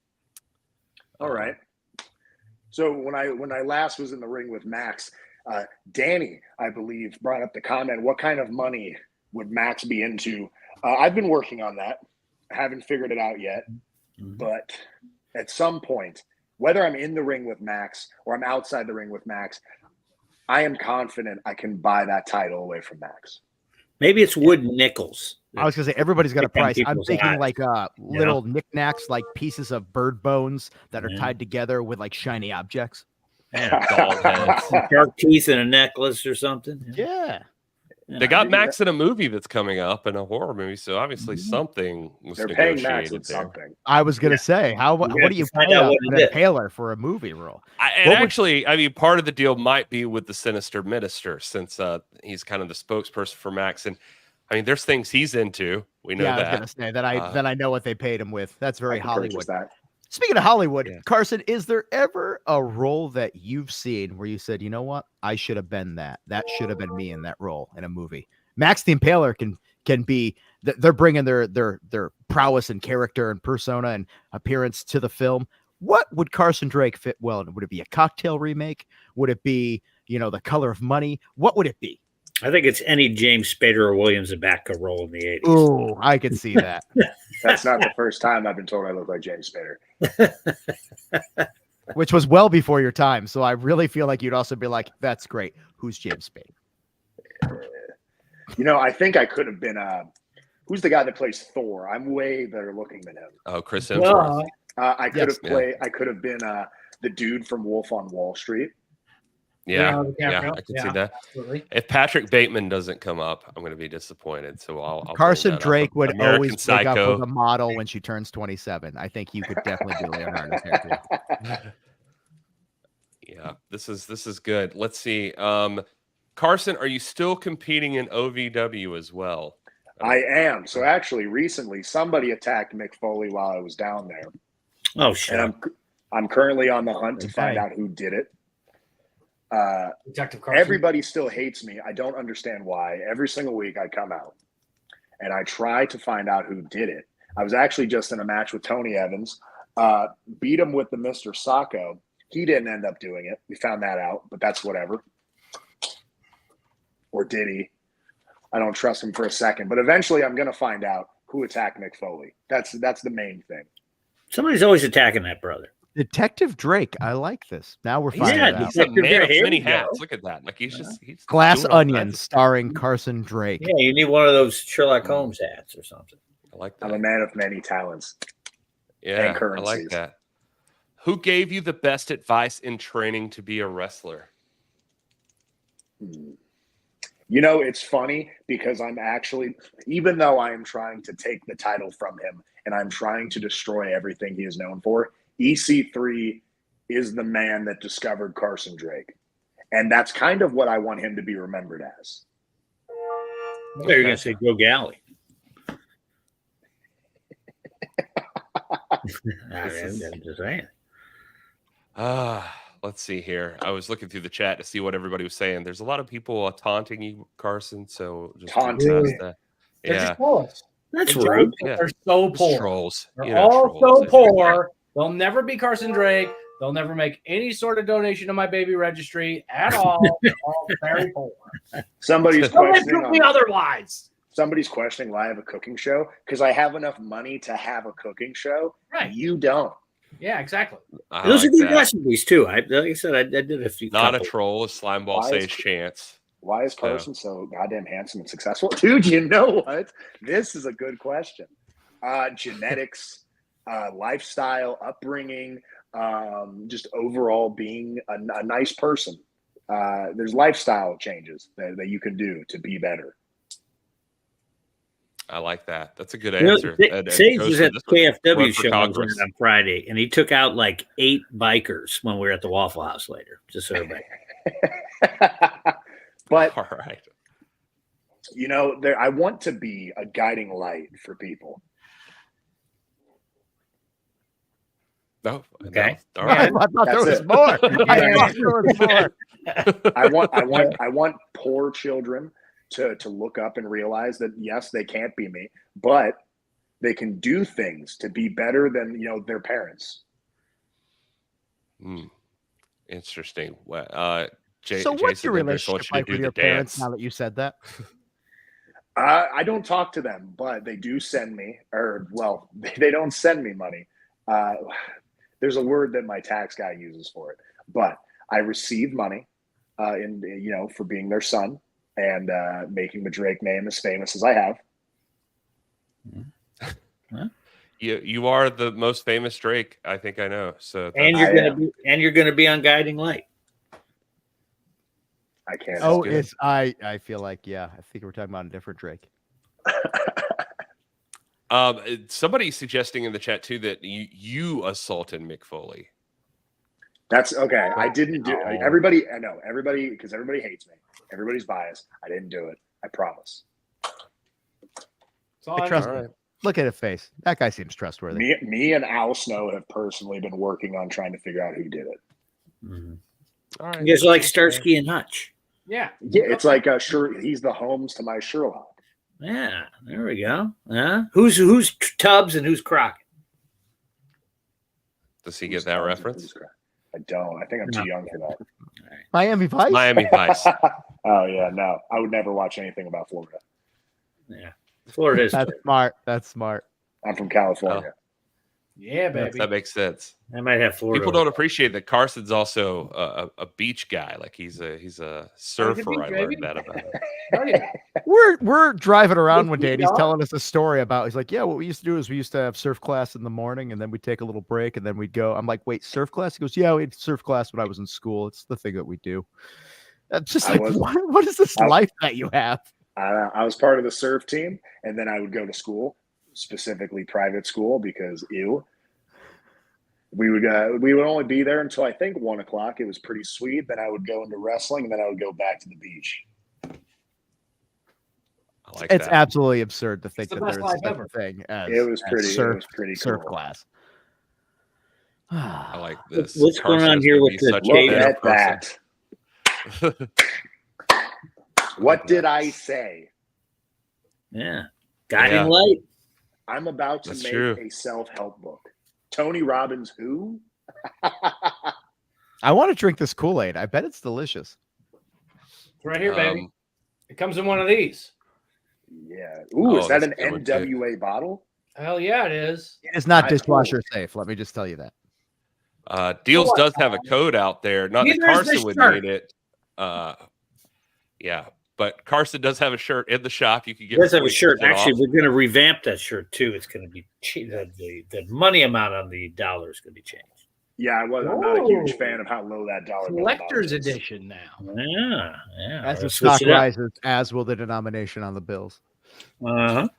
All right. So when I last was in the ring with Max, Danny, I believe, brought up the comment, what kind of money would Max be into? I've been working on that. I haven't figured it out yet. But at some point, whether I'm in the ring with Max or I'm outside the ring with Max, I am confident I can buy that title away from Max. Maybe it's wooden nickels. I was gonna say everybody's got a Stick on price. I'm people's thinking eyes. like little knickknacks, like pieces of bird bones that are tied together with like shiny objects. Dog heads. Some shark teeth and a necklace or something. Yeah. They got Max in a movie that's coming up, in a horror movie, so obviously something was They're paying Max negotiated with there. something. I was gonna say, what do you find pay out up what an it is. impaler for a movie role? Part of the deal might be with the Sinister Minister, since he's kind of the spokesperson for Max. And I mean, there's things he's into. We know Yeah, I was that. gonna say that I know what they paid him with. That's very I can Hollywood. purchase that. Speaking of Hollywood, Yeah. Carson, is there ever a role that you've seen where you said, you know what, I should have been that. That should have been me in that role in a movie? Max the Impaler can be. They're bringing their prowess and character and persona and appearance to the film. What would Carson Drake fit well in? Would it be a Cocktail remake? Would it be, The Color of Money? What would it be? I think it's any James Spader or William Zabaka role in the 80s. Oh, I could see that. That's not the first time I've been told I look like James Spader. Which was well before your time. So I really feel like you'd also be like, that's great. Who's James Spader? I think I could have been who's the guy that plays Thor? I'm way better looking than him. Oh, Chris Hemsworth. I could have played. I could have been the dude from Wolf on Wall Street. Yeah, I can see that. Absolutely. If Patrick Bateman doesn't come up, I'm going to be disappointed. So I'll Carson Drake would American always pick up Psycho. with a model when she turns 27. I think you could definitely do Leonardo's hair too. Yeah, this is good. Let's see. Carson, are you still competing in OVW as well? I am. So actually, recently somebody attacked Mick Foley while I was down there. Oh shit! And I'm currently on the hunt to find out who did it. Detective Carson. Everybody still hates me. I don't understand why. Every single week I come out and I try to find out who did it. I was actually just in a match with Tony Evans, beat him with the Mr. Sacco. He didn't end up doing it. We found that out, but that's whatever. Or did he? I don't trust him for a second, but eventually I'm going to find out who attacked Mick Foley. That's the main thing. Somebody's always attacking that brother. Detective Drake. I like this. Now we're finding out. He's a man of many hats. Look at that. Like he's Glass Onion starring Carson Drake. Yeah, you need one of those Sherlock Holmes hats or something. I like that. I'm a man of many talents. Yeah, and I currencies. like that. Who gave you the best advice in training to be a wrestler? You know, it's funny because I'm actually, even though I am trying to take the title from him and I'm trying to destroy everything he is known for, EC3 is the man that discovered Carson Drake. And that's kind of what I want him to be remembered as. You're going to say Joe Galli. I'm just saying. Let's see here. I was looking through the chat to see what everybody was saying. There's a lot of people taunting you, Carson. So just taunting. They're just trolls. That's rude. They're so poor. Trolls. They're all so poor. They'll never be Carson Drake. They'll never make any sort of donation to my baby registry at all. They're all very poor. Somebody's questioning me otherwise. Somebody's questioning why I have a cooking show because I have enough money to have a cooking show. Right. You don't. Yeah, exactly. Those are good recipes too. Like I said, I did a few. Not a troll, a slimeball says chance. Why is Carson so goddamn handsome and successful? Dude, you know what? This is a good question. Genetics, lifestyle, upbringing, just overall being a nice person. There's lifestyle changes that you can do to be better. I like that. That's a good answer. Sage was at the KFW show on Friday, and he took out like 8 bikers when we were at the Waffle House later. Just so everybody. But all right, you know, I want to be a guiding light for people. No, okay, all right. I thought there was more. I want poor children to look up and realize that yes, they can't be me, but they can do things to be better than their parents. Interesting. So what's your relationship like with your parents now that you said that? I don't talk to them, but they do send me, they don't send me money. There's a word that my tax guy uses for it, but I receive money for being their son and making the Drake name as famous as I have. You are the most famous Drake I think I know. So and you're gonna be on Guiding Light. I can't. Oh, it's I feel like I think we're talking about a different Drake. Somebody suggesting in the chat too that you assaulted Mick Foley. That's okay. I didn't do it. Everybody, I know everybody because everybody hates me. Everybody's biased. I didn't do it. I promise. I trust me. Look at his face. That guy seems trustworthy. Me and Al Snow have personally been working on trying to figure out who did it. Mm-hmm. All right. You guys are like Starsky and Hutch. Yeah. Yeah, it's like he's the Holmes to my Sherlock. Yeah, there we go. Who's Tubbs and who's Crockett? Does he get that reference? I don't. I think I'm too young for that. Right. Miami Vice? Miami Vice. Oh, yeah. No, I would never watch anything about Florida. Yeah. Florida is That's smart. That's smart. I'm from California. Yeah, baby. That makes sense. I might have Florida. People don't appreciate that Carson's also a beach guy. Like he's a surfer. I learned that about him. We're driving around one day and he's telling us a story about, he's like, yeah, what we used to do is we used to have surf class in the morning and then we'd take a little break and then we'd go. I'm like, wait, surf class? He goes, yeah, we had surf class when I was in school. It's the thing that we do. It's just like, what is this life that you have? I was part of the surf team, and then I would go to school, specifically private school, because we would only be there until I think 1 o'clock. It was pretty sweet. Then I would go into wrestling, and then I would go back to the beach. It's absolutely absurd to think that there's such a thing as surf cool. class. I like this. What's going on here with the that? What did I say? Yeah. Guiding light. I'm about to make a self-help book. Tony Robbins who? I want to drink this Kool-Aid. I bet it's delicious. It's right here, baby. It comes in one of these. Yeah. Ooh, is that an NWA bottle? Hell yeah, it is. It is not dishwasher safe. Let me just tell you that. Dealz does have a code out there. Not that Carson would need it. Yeah, but Carson does have a shirt in the shop. You can get. Does have a shirt. Actually, we're going to revamp that shirt too. It's going to be the money amount on the dollar is going to be changed. Yeah, I'm not a huge fan of how low that dollar. Collector's edition now. Yeah. As the stock rises, as will the denomination on the bills. All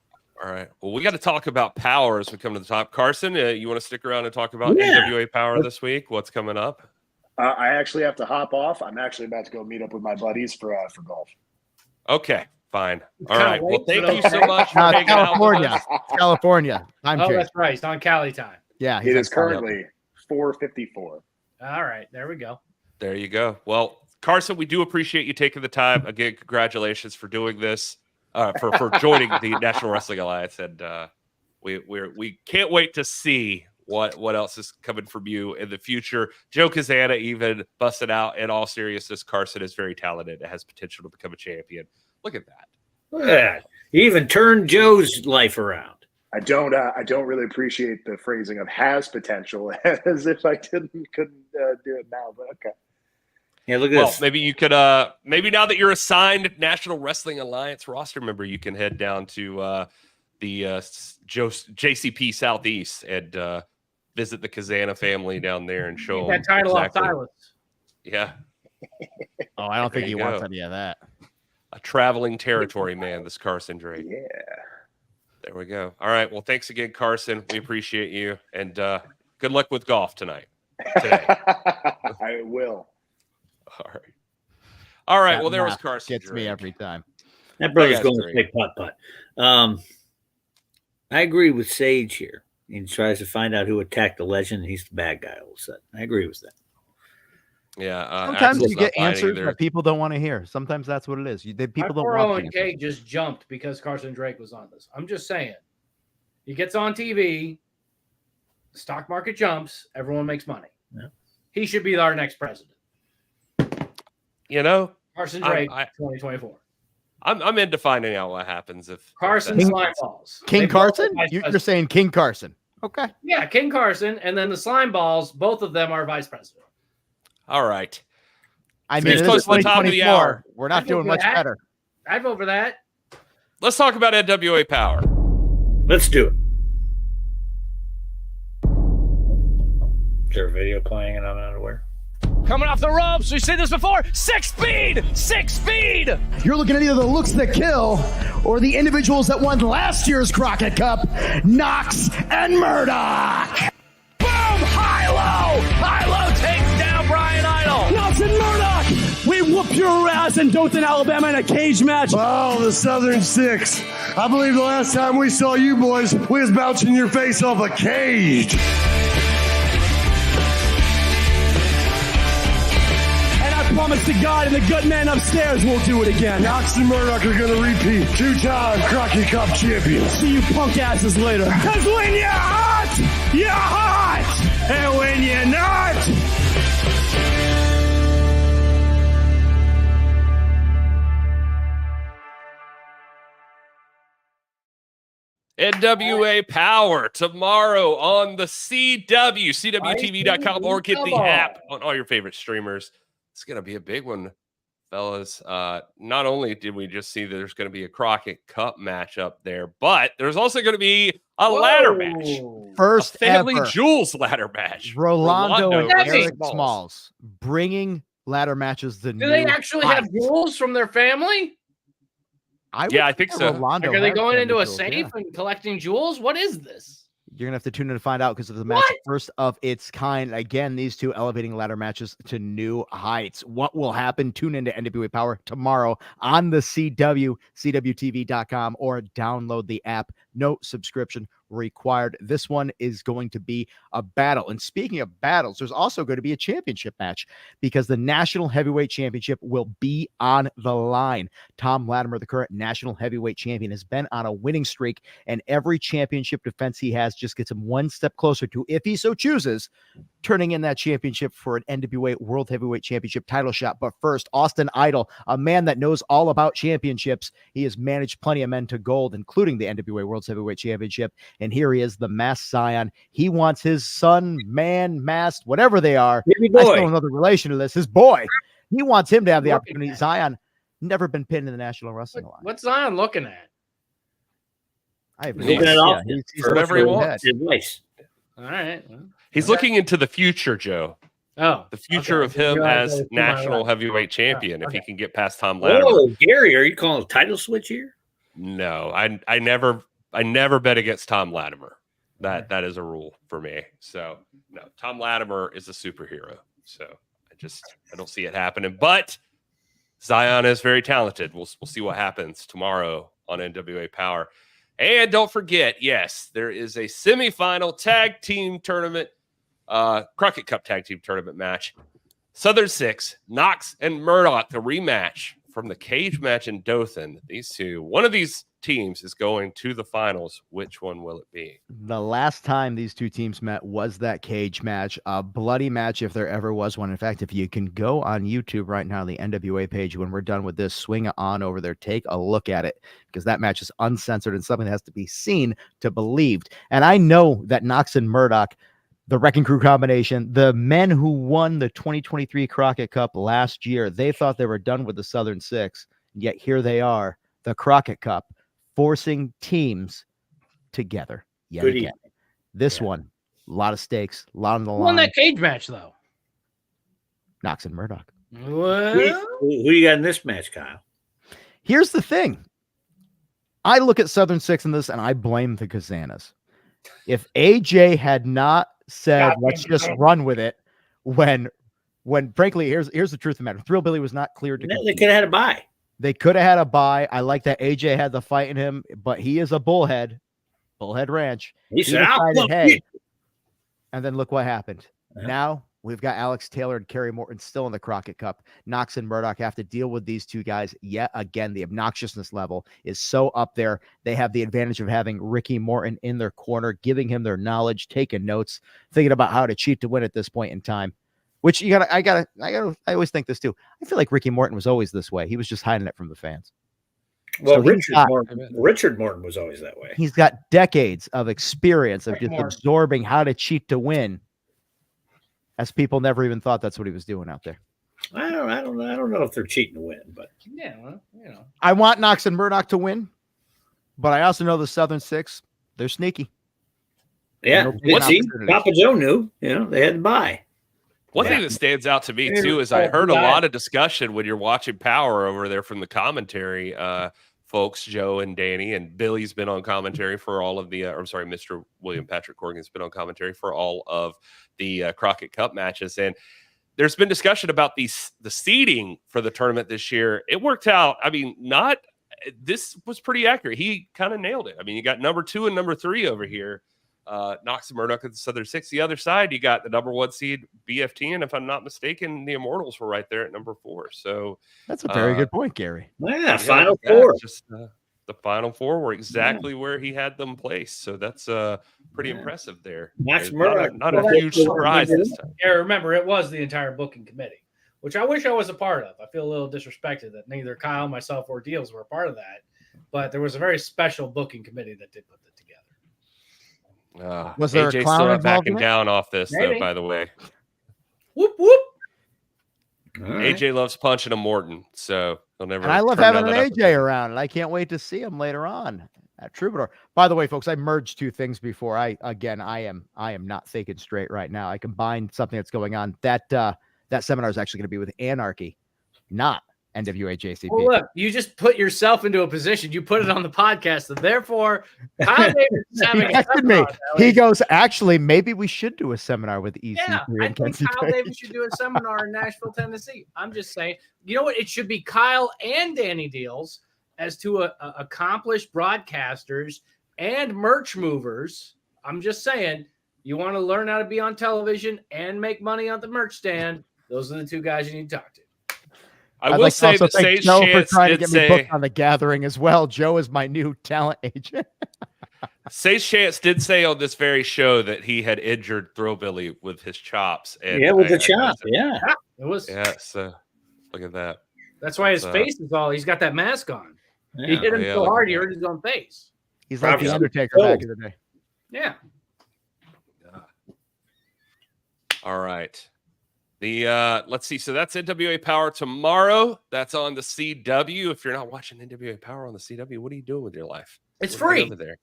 right. Well, we got to talk about power as we come to the top. Carson, you want to stick around and talk about NWA Power this week? What's coming up? I actually have to hop off. I'm actually about to go meet up with my buddies for golf. Okay, fine. All right. Well, thank you so much for hanging California. out with us. California. That's right. It's on Cali time. Yeah, it is currently 4:54. All right, there we go. There you go. Well, Carson, we do appreciate you taking the time. Again, congratulations for doing this, for joining the National Wrestling Alliance, and we can't wait to see what else is coming from you in the future. Joe Kazana even busted out. In all seriousness, Carson is very talented and has potential to become a champion. Look at that. Look at that. He even turned Joe's life around. I don't really appreciate the phrasing of has potential, as if I couldn't do it now, but okay. Yeah, look at this. Maybe you could maybe now that you're assigned National Wrestling Alliance roster member, you can head down to the JCP Southeast and visit the Kazana family down there and show that title off Silas. Yeah. Oh, I don't think he wants any of that. A traveling territory man, this Carson Drake. Yeah. There we go. All right. Well, thanks again, Carson. We appreciate you. And good luck with golf today. I will. All right. Well, there was Carson. Gets me every time. That brother's going to play putt-putt. I agree with Sage here. He tries to find out who attacked the legend. He's the bad guy all of a sudden. I agree with that. Yeah. Sometimes you get answers that people don't want to hear. Sometimes that's what it is. People don't want to. 401k just jumped because Carson Drake was on this. I'm just saying. He gets on TV. The stock market jumps. Everyone makes money. Yeah. He should be our next president. Carson Drake, 2024. I'm into finding out what happens if Carson slime balls. King Carson? You're saying King Carson. Okay. Yeah, King Carson, and then the slime balls, both of them are vice president. All right. I mean, it's the top of the hour. We're not doing much better. I'd vote for that. Let's talk about NWA Power. Let's do it. Is there a video playing and I'm not aware? Coming off the ropes, we've seen this before. 6 speed! 6 speed! You're looking at either the looks that kill or the individuals that won last year's Crockett Cup, Knox and Murdoch. Boom! High-low! High-low takes down Brian Idol. Knox and Murdoch! We whooped your ass in Dothan, Alabama in a cage match. Oh, the Southern Six. I believe the last time we saw you boys, we was bouncing your face off a cage. Promise to God and the good man upstairs will do it again. Knox and Murdoch are going to repeat. 2-time Crockett Cup champions. See you punk asses later. Because when you're hot, you're hot. And when you're not... NWA Power tomorrow on the CW, CWTV.com, or get the app on all your favorite streamers. It's going to be a big one, fellas. Not only did we just see that there's going to be a Crockett Cup match up there, but there's also going to be a ladder match. First a Family ever Jewels ladder match. Rolando and Eric Smalls. Smalls bringing ladder matches. Do they actually have jewels from their family? I think so. Like, are they going into a safe and collecting jewels? What is this? You're going to have to tune in to find out because of the match first of its kind. Again, these two elevating ladder matches to new heights. What will happen? Tune into NWA Power tomorrow on the CW, CWTV.com, or download the app. No subscription required. This one is going to be a battle. And speaking of battles, there's also going to be a championship match because the National Heavyweight Championship will be on the line. Tom Latimer, the current National Heavyweight Champion, has been on a winning streak, and every championship defense he has just gets him one step closer to, if he so chooses, turning in that championship for an NWA World Heavyweight Championship title shot. But first, Austin Idol, a man that knows all about championships. He has managed plenty of men to gold, including the NWA World Heavyweight Championship. And here he is, the masked Zion. He wants his son, man, masked, whatever they are. I still don't know the relation to this. His boy. He wants him to have the opportunity. Zion, never been pinned in the National Wrestling Alliance. What's Zion looking at? I have looking at all. He's whatever he wants. All right. Well, he's looking into the future, Joe. Oh, the future of him as National Heavyweight Champion. If he can get past Tom Latimer. Oh, Gary, are you calling a title switch here? No, I never bet against Tom Latimer. That is a rule for me. So no, Tom Latimer is a superhero. So I don't see it happening. But Zion is very talented. We'll see what happens tomorrow on NWA Power. And don't forget, yes, there is a semifinal tag team tournament, Crockett Cup tag team tournament match. Southern Six, Knox and Murdoch, the rematch from the cage match in Dothan. These two, one of these teams is going to the finals. Which one will it be? The last time these two teams met was that cage match, a bloody match if there ever was one. In fact, if you can go on YouTube right now, the NWA page, when we're done with this, swing it on over there, take a look at it, because that match is uncensored and something that has to be seen to believed. And I know that Knox and Murdoch, the Wrecking Crew combination, the men who won the 2023 Crockett Cup last year, they thought they were done with the Southern Six, yet here they are, the Crockett Cup, forcing teams together yet again. This one, a lot of stakes, a lot on the line. Won that cage match, though. Knox and Murdoch. Well, who you got in this match, Kyle? Here's the thing. I look at Southern Six in this, and I blame the Kazanas. If AJ had not said, let's just run with it, when frankly, here's the truth of the matter. Thrill Billy was not cleared to compete. They could have had a bye. They could have had a bye. I like that AJ had the fight in him, but he is a bullhead Ranch. He said, decided, hey, and then look what happened. Now we've got Alex Taylor and Kerry Morton still in the Crockett Cup. Knox and Murdoch have to deal with these two guys yet again. The obnoxiousness level is so up there. They have the advantage of having Ricky Morton in their corner, giving him their knowledge, taking notes, thinking about how to cheat to win at this point in time. Which I always think this too. I feel like Ricky Morton was always this way. He was just hiding it from the fans. Well, so Richard Morton was always that way. He's got decades of experience of just absorbing how to cheat to win, as people never even thought that's what he was doing out there. I don't know if they're cheating to win, but yeah, well, I want Knox and Murdoch to win, but I also know the Southern Six, they're sneaky. Yeah, Papa Joe knew. They had to buy. One thing that stands out to me, too, is I heard a lot of discussion when you're watching Power over there from the commentary folks, Joe and Danny, and Billy's been on commentary for all of the, Mr. William Patrick Corgan's been on commentary for all of the Crockett Cup matches. And there's been discussion about the seeding for the tournament this year. It worked out. I mean, this was pretty accurate. He kind of nailed it. I mean, you got number 2 and number 3 over here. Knox and Murdoch at the Southern Six. The other side, you got the number 1 seed BFT, and if I'm not mistaken, the Immortals were right there at number 4. So that's a very good point, Gary. Yeah, Final Four. Just the Final Four were exactly where he had them placed. So that's pretty impressive there. Knox Murdoch, not a huge surprise this time. Yeah, remember, it was the entire booking committee, which I wish I was a part of. I feel a little disrespected that neither Kyle, myself, or Dealz were a part of that. But there was a very special booking committee that did put it together. Was there a AJ clown still not involved backing in it? down off this, Maybe. though, by the way. Whoop whoop. AJ loves punching a Morton, so he'll never. And I love turn having down an that AJ around, and I can't wait to see him later on at Troubadour. By the way, folks, I merged two things before. I am not thinking straight right now. I combined something that's going on. That seminar is actually going to be with Anarchy, not NWA JCP. Well, look, you just put yourself into a position. You put it on the podcast, and therefore, Kyle Davis is having He a texted me. seminar, He goes, actually, maybe we should do a seminar with EC3 Yeah, I and think Kenzie Kyle Page. Davis should do a seminar in Nashville, Tennessee. I'm just saying, you know what? It should be Kyle and Danny Dealz as two accomplished broadcasters and merch movers. I'm just saying, you want to learn how to be on television and make money on the merch stand. Those are the two guys you need to talk to. I will say that Sage Joe for Chance trying to did get me booked say on The Gathering as well. Joe is my new talent agent. Sage Chance did say on this very show that he had injured Throwbilly with his chops. And Yeah, with the chop. Yeah. It was. Yeah, so look at that. That's why his face is all. He's got that mask on. He Yeah. hit him Yeah, so look hard at he that. hurt his own face. He's like Probably the Undertaker so. back in the day. Yeah. All right. Let's see. So that's NWA Power tomorrow. That's on the CW. If you're not watching NWA Power on the CW, what are you doing with your life? It's What are you free. over there.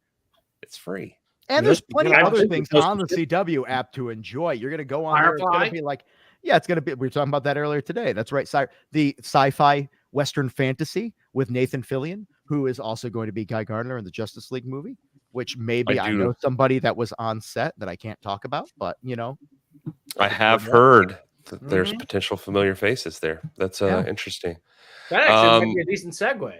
It's free. And there's plenty of I other think things those- on the CW app to enjoy. You're going to go on there. It's Firefly? going to be like, yeah, it's going to be. We were talking about that earlier today. That's right. The sci-fi Western fantasy with Nathan Fillion, who is also going to be Guy Gardner in the Justice League movie, which maybe I know somebody that was on set that I can't talk about, but you know, I have heard that there's potential familiar faces there. That's interesting. That actually might be a decent segue.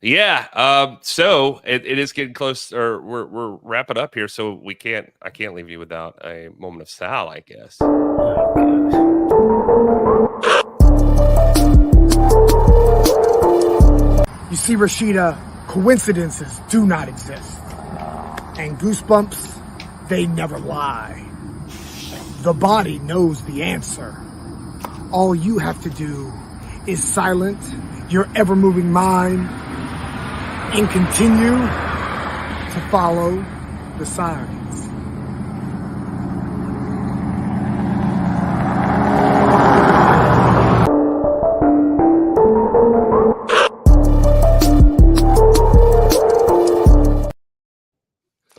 Yeah. So it is getting close, or we're wrapping up here. So I can't leave you without a moment of Sal, I guess. You see, Rashida, coincidences do not exist. And goosebumps, they never lie. The body knows the answer. All you have to do is silent your ever-moving mind and continue to follow the signs.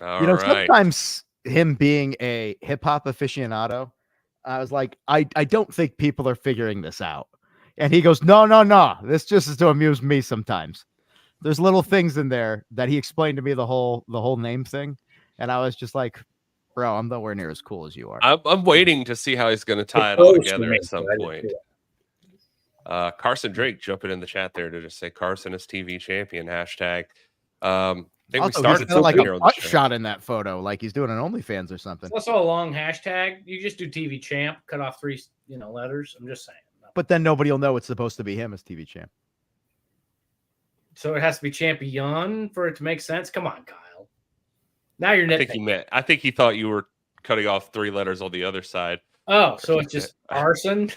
All right. sometimes him being a hip hop aficionado, I was like, I don't think people are figuring this out. And he goes, no. This just is to amuse me sometimes. There's little things in there that he explained to me the whole name thing. And I was just like, bro, I'm nowhere near as cool as you are. I'm waiting to see how he's going to tie it all together at some point. Carson Drake jumping in the chat there to just say Carson is TV champion hashtag. I think Also, we started he's like here a on the butt show. shot in that photo, like he's doing an OnlyFans or something. It's also a long hashtag. You just do TV champ, cut off 3 letters. I'm just saying. But then nobody will know it's supposed to be him as TV champ. So it has to be champion for it to make sense. Come on, Kyle. Now you're nitpicking. I think he thought you were cutting off 3 letters on the other side. Oh, so it's just arson.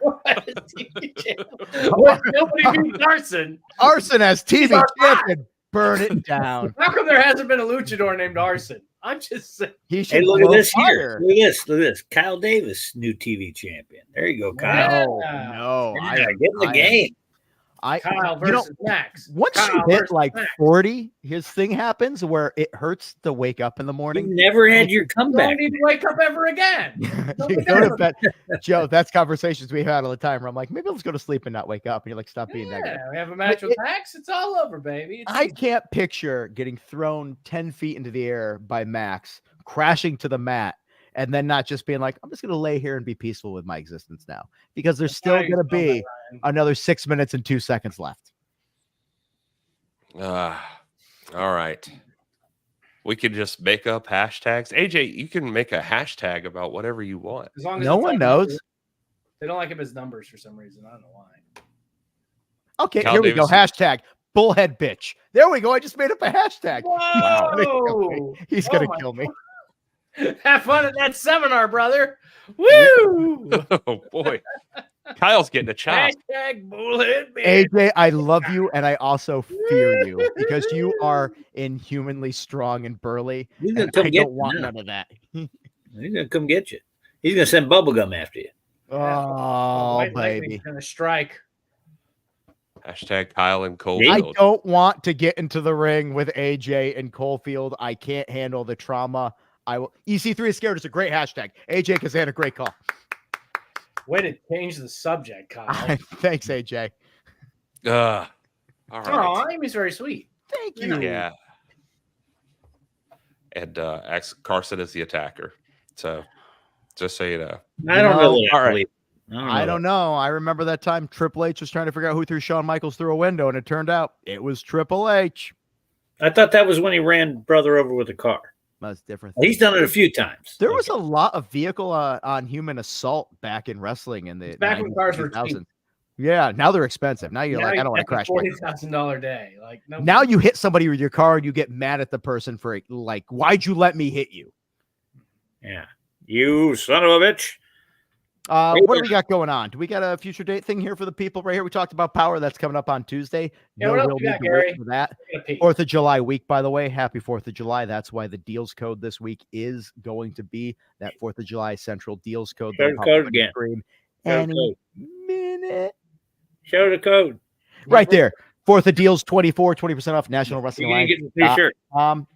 Nobody beats arson. Arson as TV champion. Burn it down. How come there hasn't been a luchador named Arson? I'm just saying. He should Hey, look at blow this fire. here. Look at this. Kyle Davis, new TV champion. There you go, Kyle. No, Yeah, get in the game. Kyle you know, versus Max. Once Kyle you hit versus like Max. 40, his thing happens where it hurts to wake up in the morning. You never had your You comeback. don't need to wake up ever again. You go to bed. Joe, that's conversations we had all the time where I'm like, maybe let's go to sleep and not wake up. And you're like, stop being negative. Yeah, we have a match with Max. It's all over, baby. It's I can't picture getting thrown 10 feet into the air by Max, crashing to the mat, and then not just being like, I'm just going to lay here and be peaceful with my existence now. Because there's still going to be another 6 minutes and 2 seconds left. All right. We could just make up hashtags. AJ, you can make a hashtag about whatever you want. As long as No it's one like knows. numbers. They don't like him as numbers for some reason. I don't know why. Okay, Kyle here we go. Davis. Hashtag bullhead bitch. There we go. I just made up a hashtag. Whoa! He's Oh going to my kill me. Have fun at that seminar, brother. Woo! Oh boy. Kyle's getting a chop. Hashtag bullhead hit me. AJ, I love you, and I also fear you because you are inhumanly strong and burly. He's gonna And come I get don't you want now. none of that. He's gonna come get you. He's gonna send bubblegum after you. Oh, White baby. Lightning's gonna strike. Hashtag Kyle and I Colefield. don't want to get into the ring with AJ and Colefield. I can't handle the trauma. I will. EC3 is scared. It's a great hashtag. AJ Kazan, great call. Way to change the subject, Kyle. Thanks, AJ. All right. Oh, Amy's very sweet. Thank you. Yeah. And Carson is the attacker. So just so you know. I don't know. All right. I don't know. I remember that time Triple H was trying to figure out who threw Shawn Michaels through a window, and it turned out it was Triple H. I thought that was when he ran brother over with a car. That's different. He's done it a few times. There was a lot of vehicle on human assault back in wrestling in the Back when cars were cheap. 2000s. Yeah, now they're expensive. Now you're Now like, I you don't want to have crash. a $40,000 day. Like no. Now you hit somebody with your car and you get mad at the person for like, why'd you let me hit you? Yeah, you son of a bitch. What do we got going on? Do we got a future date thing here for the people right here? We talked about Power. That's coming up on Tuesday. Yeah, No what else real you got, need to wait Gary? for that. I gotta pee. 4th of July week, by the way. Happy 4th of July. That's why the deals code this week is going to be that 4th of July Central deals code. Show the code again. Screen Show the any code. minute. Show the code. Right there. 4th of deals, 20% off National Wrestling You're gonna Alliance. get the free shirt.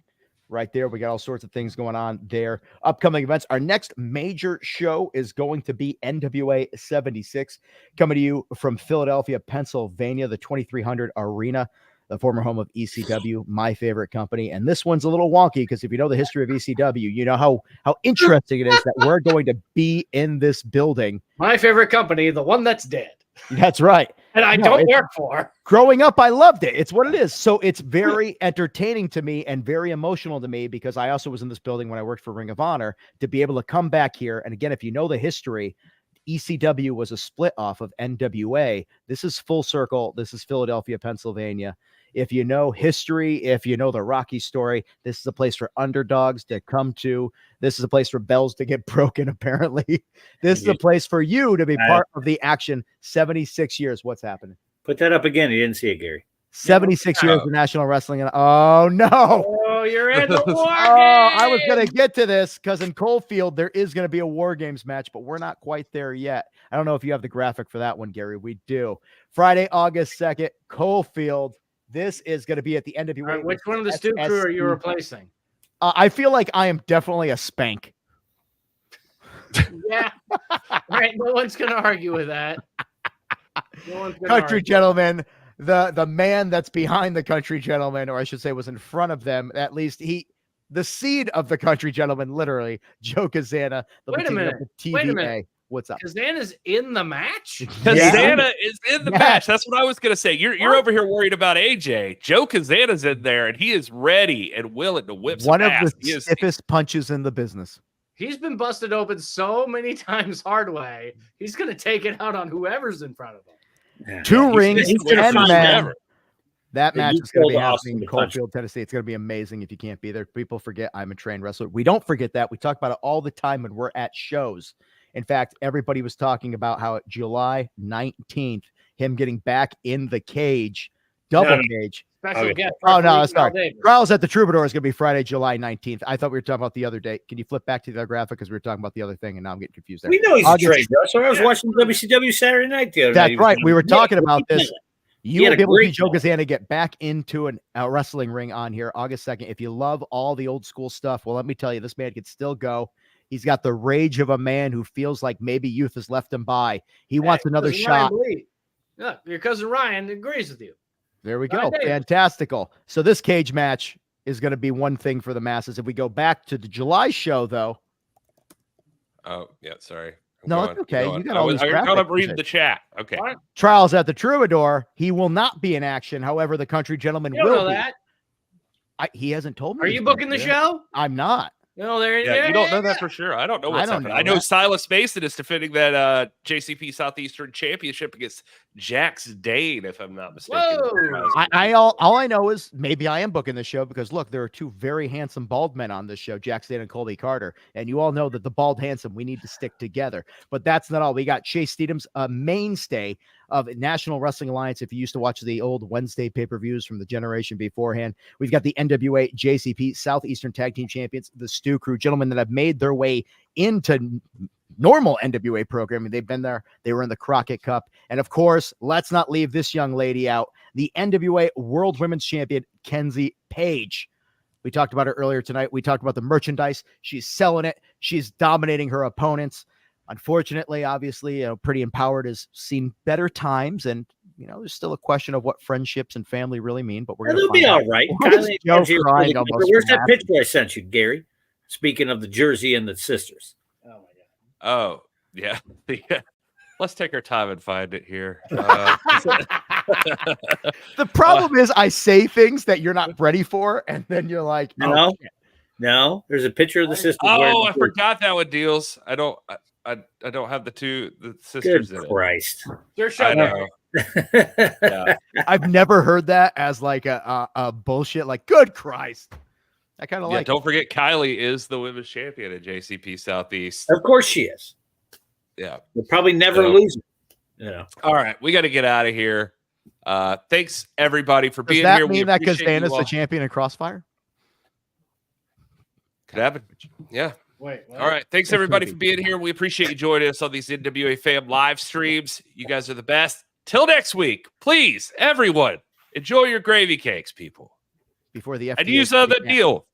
Right there. We got all sorts of things going on there. Upcoming events. Our next major show is going to be NWA 76, coming to you from Philadelphia, Pennsylvania, the 2300 Arena, the former home of ECW, my favorite company. And this one's a little wonky because if you know the history of ECW, you know how interesting it is that we're going to be in this building. My favorite company, the one that's dead. That's right. And I don't work for. Growing up, I loved it. It's what it is. So it's very entertaining to me and very emotional to me because I also was in this building when I worked for Ring of Honor to be able to come back here. And again, if you know the history, ECW was a split off of NWA. This is full circle. This is Philadelphia, Pennsylvania. If you know history, if you know the Rocky story, this is a place for underdogs to come to. This is a place for bells to get broken, apparently. This is a place for you to be part of the action. 76 years. What's happening? Put that up again. You didn't see it, Gary. 76 years of national wrestling. And oh, no. Oh, you're in the war I was going to get to this because in Coalfield, there is going to be a War Games match, but we're not quite there yet. I don't know if you have the graphic for that one, Gary. We do. Friday, August 2nd, Coalfield. This is going to be at the end of your Right, which one of the Stu crew are you replacing? I feel like I am definitely a Spank. Yeah. Right. No one's going to argue with that. No one's gonna Country argue. Gentleman, the man that's behind the Country Gentleman, or I should say was in front of them, at least the seed of the Country Gentleman, literally, Joe Kazana. Wait a minute. Wait a minute. What's up? Kazana's in the match? Kazana is in the match. That's what I was going to say. You're over here worried about AJ. Joe Kazana's in there, and he is ready and willing to whip some One of ass. the stiffest punches in the business. He's been busted open so many times hard way. He's going to take it out on whoever's in front of him. Two rings, he's gonna 10 find men. ever. That Yeah, match you is going to be killed happening Austin in to punch. Coalfield, Tennessee. It's going to be amazing if you can't be there. People forget I'm a trained wrestler. We don't forget that. We talk about it all the time when we're at shows. In fact, everybody was talking about how July 19th, him getting back in the cage, double cage. Special guest. Oh, no, referee Carl sorry. Davis. Trials at the Troubadour is going to be Friday, July 19th. I thought we were talking about the other date. Can you flip back to the other graphic because we were talking about the other thing, and now I'm getting confused there. We know he's August- a trained wrestler. I was watching WCW Saturday night the other night. That's He was right. doing We were it. talking Yeah, about he this. did it. You He had will a be able to see great Joe match. Kazana get back into a wrestling ring on here August 2nd. If you love all the old school stuff, well, let me tell you, this man can still go. He's got the rage of a man who feels like maybe youth has left him by. He wants another Cousin shot. Ryan Lee. Look, your cousin Ryan agrees with you. There we Ryan go. Davis. Fantastical. So this cage match is going to be one thing for the masses. If we go back to the July show, though. Oh, yeah, sorry. No, it's okay. You got all these I caught up graphics. reading the chat. Okay. Trials at the Troubadour. He will not be in action. However, the Country Gentleman You don't will know be. that. He hasn't told me. Are he's you gonna booking be the there. show? I'm not. No, there. Yeah, you don't know that for sure. I don't know what's don't happening. know I know that. Silas Mason is defending that JCP Southeastern Championship against Jax Dane, if I'm not mistaken. All I know is maybe I am booking the show because look, there are two very handsome bald men on this show, Jack Stan and Colby Carter, and you all know that the bald handsome we need to stick together. But that's not all. We got Chase Steedham's a mainstay of National Wrestling Alliance. If you used to watch the old Wednesday pay-per-views from the generation beforehand, we've got the NWA JCP Southeastern Tag Team Champions, the Stu Crew, gentlemen that have made their way into normal NWA programming. They've been there. They were in the Crockett Cup. And of course, let's not leave this young lady out, the NWA World Women's Champion, Kenzie Page. We talked about her earlier tonight. We talked about the merchandise. She's selling it. She's dominating her opponents. Unfortunately, obviously, Pretty Empowered has seen better times, and there's still a question of what friendships and family really mean. But we're going to be all right. Where's that picture I sent you, Gary? Speaking of the jersey and the sisters. Oh yeah. Let's take our time and find it here. The problem is I say things that you're not ready for, and then you're like, no. There's a picture of the sisters. Oh, I forgot that one, Dealz. I don't have the sisters in it. Christ. They're I know. Yeah. I've never heard that as like a bullshit. Like, good Christ. I kind of like. Don't forget, Kylie is the women's champion at JCP Southeast. Of course she is. Yeah, we'll probably never lose. All right, we got to get out of here. Thanks everybody for being here. Does that mean that Kazdana's the champion in Crossfire? Could happen. Yeah. Wait. All right. Thanks everybody for being here. We appreciate you joining us on these NWA Fam live streams. You guys are the best. Till next week, please, everyone, enjoy your gravy cakes, people. Before the FDA and use the deal.